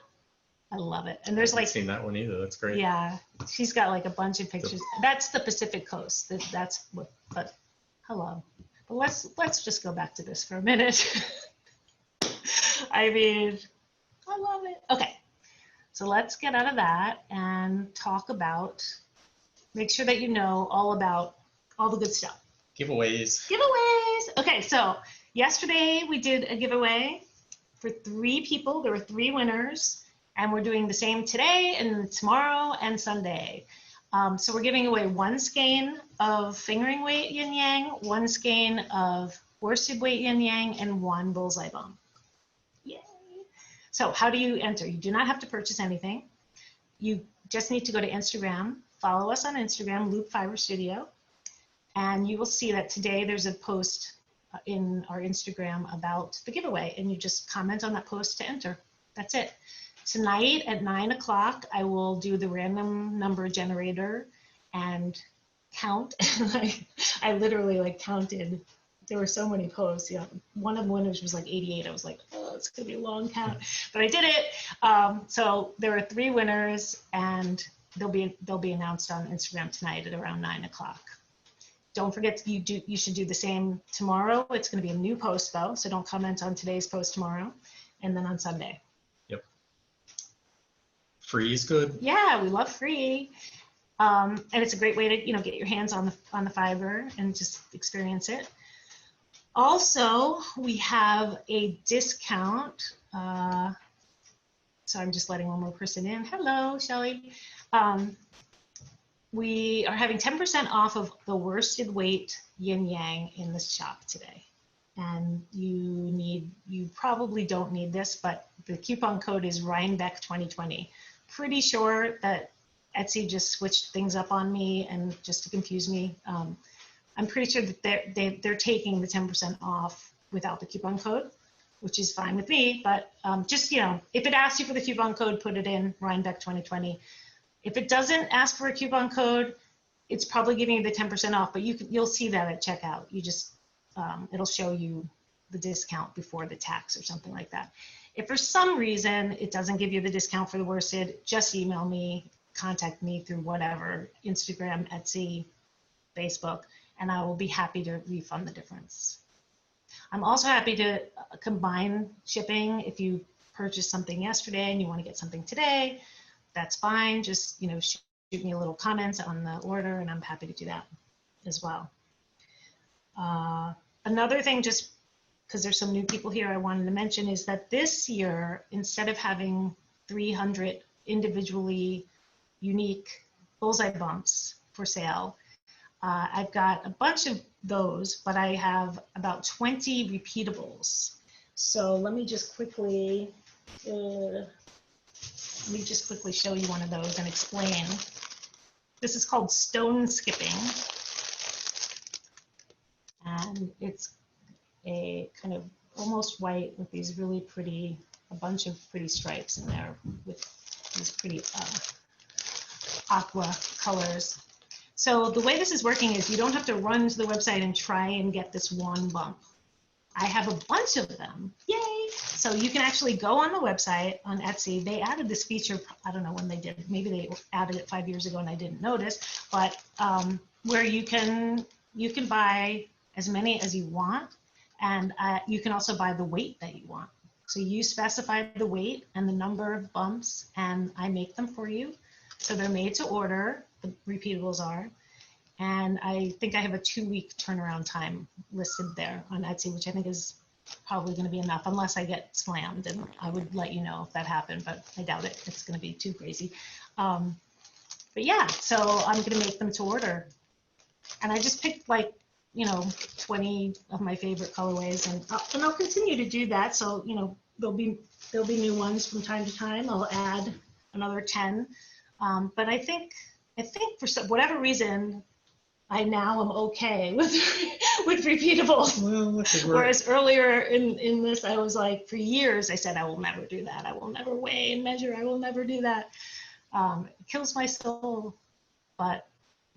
I love it. And there's I haven't seen that one either. That's great. yeah, she's got like a bunch of pictures. That's the Pacific Coast. That's what. But hello. But let's just go back to this for a minute. I mean, I love it. Okay, so let's get out of that and talk about. Make sure that you know all about all the good stuff. Giveaways. Giveaways. Okay, so yesterday we did a giveaway for 3 people. There were 3 winners, and we're doing the same today and tomorrow and Sunday. So we're giving away 1 skein of fingering weight yin yang, 1 skein of worsted weight yin yang, and 1 bullseye bump. Yay! So how do you enter? You do not have to purchase anything. You just need to go to Instagram. Follow us on Instagram, Loop Fiber Studio, and you will see that today there's a post in our Instagram about the giveaway, and you just comment on that post to enter. That's it. Tonight at 9 o'clock, I will do the random number generator and count. I literally counted. There were so many posts. Yeah, one of the winners was 88. I was like, oh, it's gonna be a long count, but I did it. So there are 3 winners, and they'll be announced on Instagram tonight at around 9 o'clock. Don't forget you should do the same tomorrow. It's going to be a new post though, so don't comment on today's post tomorrow, and then on Sunday. Yep. Free is good. Yeah, we love free, and it's a great way to get your hands on the fiber and just experience it. Also, we have a discount. So I'm just letting one more person in. Hello, Shelly. We are having 10% off of the worsted weight yin yang in the shop today. And you probably don't need this, but the coupon code is Rhinebeck 2020. Pretty sure that Etsy just switched things up on me and just to confuse me. I'm pretty sure that they're taking the 10% off without the coupon code, which is fine with me. But just, if it asks you for the coupon code, put it in Rhinebeck 2020. If it doesn't ask for a coupon code, it's probably giving you the 10% off, but you'll see that at checkout. You just, it'll show you the discount before the tax or something like that. If for some reason it doesn't give you the discount for the worsted, just email me, contact me through whatever, Instagram, Etsy, Facebook, and I will be happy to refund the difference. I'm also happy to combine shipping. If you purchased something yesterday and you want to get something today, that's fine. Just, shoot me a little comment on the order and I'm happy to do that as well. Another thing, just because there's some new people here I wanted to mention, is that this year, instead of having 300 individually unique Bullseye Bumps for sale, I've got a bunch of those, but I have about 20 repeatables. So let me just quickly show you one of those and explain. This is called Stone Skipping. And it's a kind of almost white with these really pretty, a bunch of pretty stripes in there with these pretty aqua colors. So the way this is working is you don't have to run to the website and try and get this one bump. I have a bunch of them, yay! So you can actually go on the website on Etsy. They added this feature, I don't know when they did, maybe they added it 5 years ago and I didn't notice, but where you can buy as many as you want, and you can also buy the weight that you want. So you specify the weight and the number of bumps, and I make them for you. So they're made to order, the repeatables are, and I think I have a 2-week turnaround time listed there on Etsy, which I think is probably going to be enough, unless I get slammed, and I would let you know if that happened, but I doubt it. It's going to be too crazy. But yeah, so I'm going to make them to order, and I just picked 20 of my favorite colorways, and I'll continue to do that. So there'll be new ones from time to time. I'll add another 10, but I think for whatever reason, I now am okay with repeatables. Well, whereas earlier in this, I was like, for years, I said I will never do that. I will never weigh and measure. I will never do that. It kills my soul, but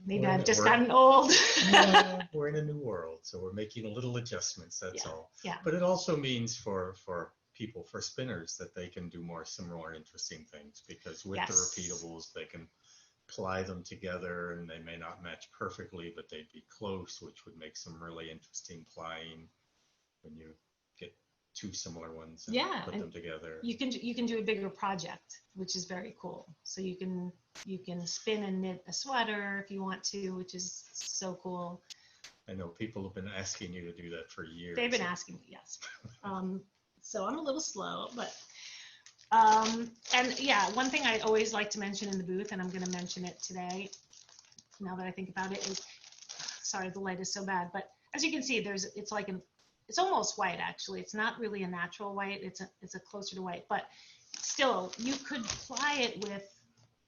maybe I've just gotten old. Yeah, we're in a new world, so we're making little adjustments, that's all. Yeah. But it also means for people, for spinners, that they can do more similar interesting things, because with the repeatables, they can ply them together, and they may not match perfectly, but they'd be close, which would make some really interesting plying when you get two similar ones and put them together. You can do a bigger project, which is very cool. So you can spin and knit a sweater if you want to, which is so cool. I know people have been asking you to do that for years. They've been asking me, yes. So I'm a little slow, but and yeah, one thing I always like to mention in the booth, and I'm going to mention it today, now that I think about it, is, sorry, the light is so bad, but as you can see, it's almost white, actually. It's not really a natural white. It's a closer to white, but still, you could ply it with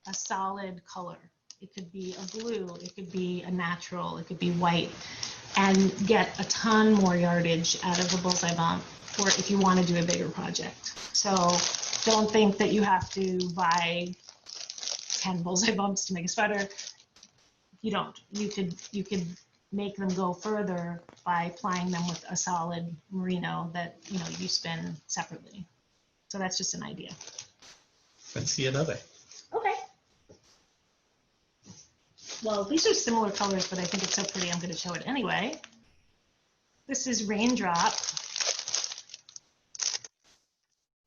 a solid color. It could be a blue, it could be a natural, it could be white, and get a ton more yardage out of a Bullseye Bump, or if you want to do a bigger project. So don't think that you have to buy 10 Bullseye Bumps to make a sweater. You don't. You could make them go further by plying them with a solid merino that you spin separately. So that's just an idea. Let's see another. Okay. Well, these are similar colors, but I think it's so pretty, I'm going to show it anyway. This is Raindrop.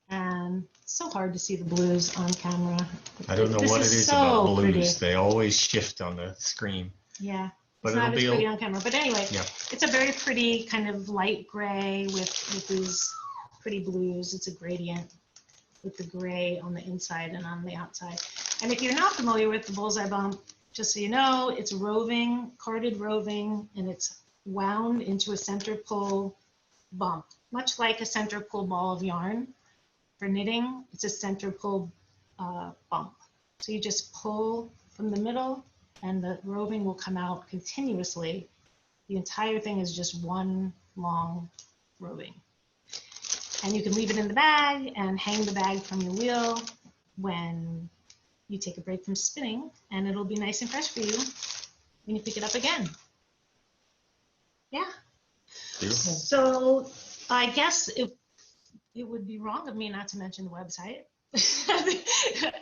And it's so hard to see the blues on camera. I don't know what it is about blues. They always shift on the screen. Yeah, it's not as pretty on camera. But anyway, it's a very pretty kind of light gray with these pretty blues. It's a gradient with the gray on the inside and on the outside. And if you're not familiar with the Bullseye Bump, just so you know, it's roving, carded roving, and it's wound into a center pull bump, much like a center pull ball of yarn. For knitting, it's a center pull bump. So you just pull from the middle and the roving will come out continuously. The entire thing is just one long roving. And you can leave it in the bag and hang the bag from your wheel when you take a break from spinning, and it'll be nice and fresh for you when you pick it up again. Yeah. Beautiful. So I guess it would be wrong of me not to mention the website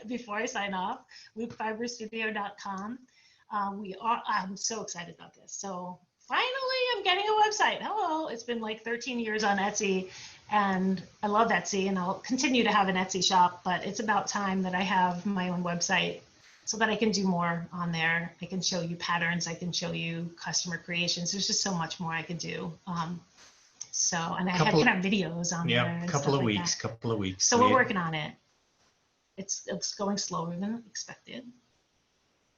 before I sign off, loopfiberstudio.com. I'm so excited about this. So finally, I'm getting a website. Hello, it's been like 13 years on Etsy, and I love Etsy, and I'll continue to have an Etsy shop, but it's about time that I have my own website so that I can do more on there. I can show you patterns, I can show you customer creations. There's just so much more I could do. And I can have videos on there. Yeah, and couple of stuff like weeks, that. couple of weeks. So we're working on it. It's going slower than expected.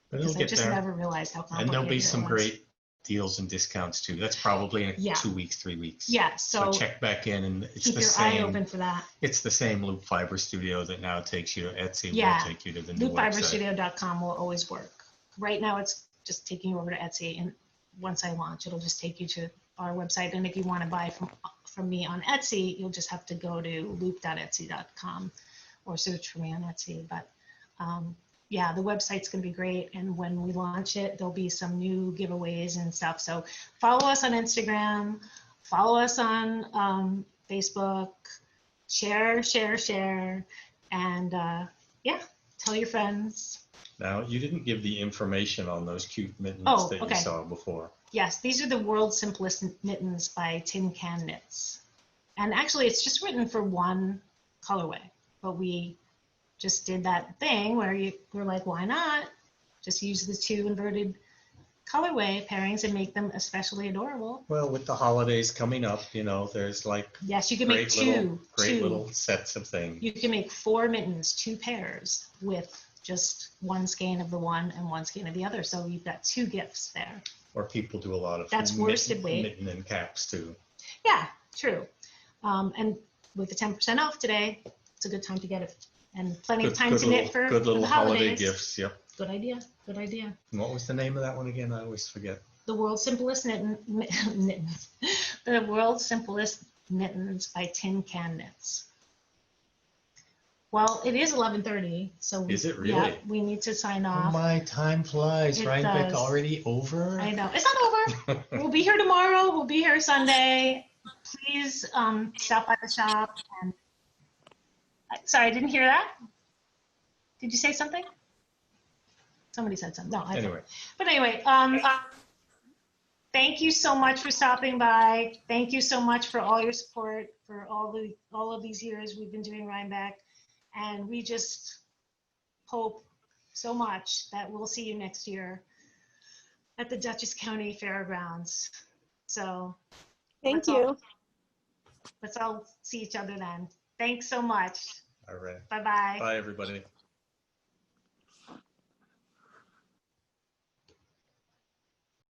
But it'll Because I get just there. never realized how complicated And there'll be it some was. great deals and discounts too. That's probably in Yeah. 2 weeks, 3 weeks. Yeah, So so check back in, and it's keep the your eye same. open for that. It's the same Loop Fiber Studio that now takes you to Etsy. Yeah. Will take you to the new website. Loopfiberstudio.com will always work. Right now, it's just taking you over to Etsy, and once I launch, it'll just take you to our website. And if you want to buy from me on Etsy, you'll just have to go to loop.etsy.com or search for me on Etsy. But yeah, the website's going to be great. And when we launch it, there'll be some new giveaways and stuff. So follow us on Instagram, follow us on Facebook, share, and yeah, tell your friends. Now, you didn't give the information on those cute mittens Oh, that okay. you saw before. Yes, these are the world's simplest mittens by Tin Can Knits. And actually, it's just written for one colorway, but we just did that thing where we're like, why not just use the two inverted colorway pairings and make them especially adorable? Well, with the holidays coming up, there's like Yes, you can make great little sets of things. You can make 4 mittens, 2 pairs with just one skein of the one and one skein of the other. So you've got 2 gifts there. Or people do a lot of That's worsted weight. mitten and caps too. Yeah, true. And with the 10% off today, it's a good time to get it. And plenty of time to knit for good little the holiday holidays. gifts. Yep. Good idea. Good idea. And what was the name of that one again? I always forget. The world's simplest mittens. The world's simplest mittens by Tin Can Knits. Well, it is 11:30, so Is it yeah, really? we need to sign Oh off. my, time flies. It Rhinebeck does. already over? I know. It's not over. We'll be here tomorrow. We'll be here Sunday. Please stop by the shop. And sorry, I didn't hear that. Did you say something? Somebody said something. No, I didn't. Anyway, But anyway, thank you so much for stopping by. Thank you so much for all your support for all of these years we've been doing Rhinebeck. And we just hope so much that we'll see you next year at the Dutchess County Fairgrounds. So Thank you. let's all see each other then. Thanks so much. all right. Bye-bye. Bye, everybody.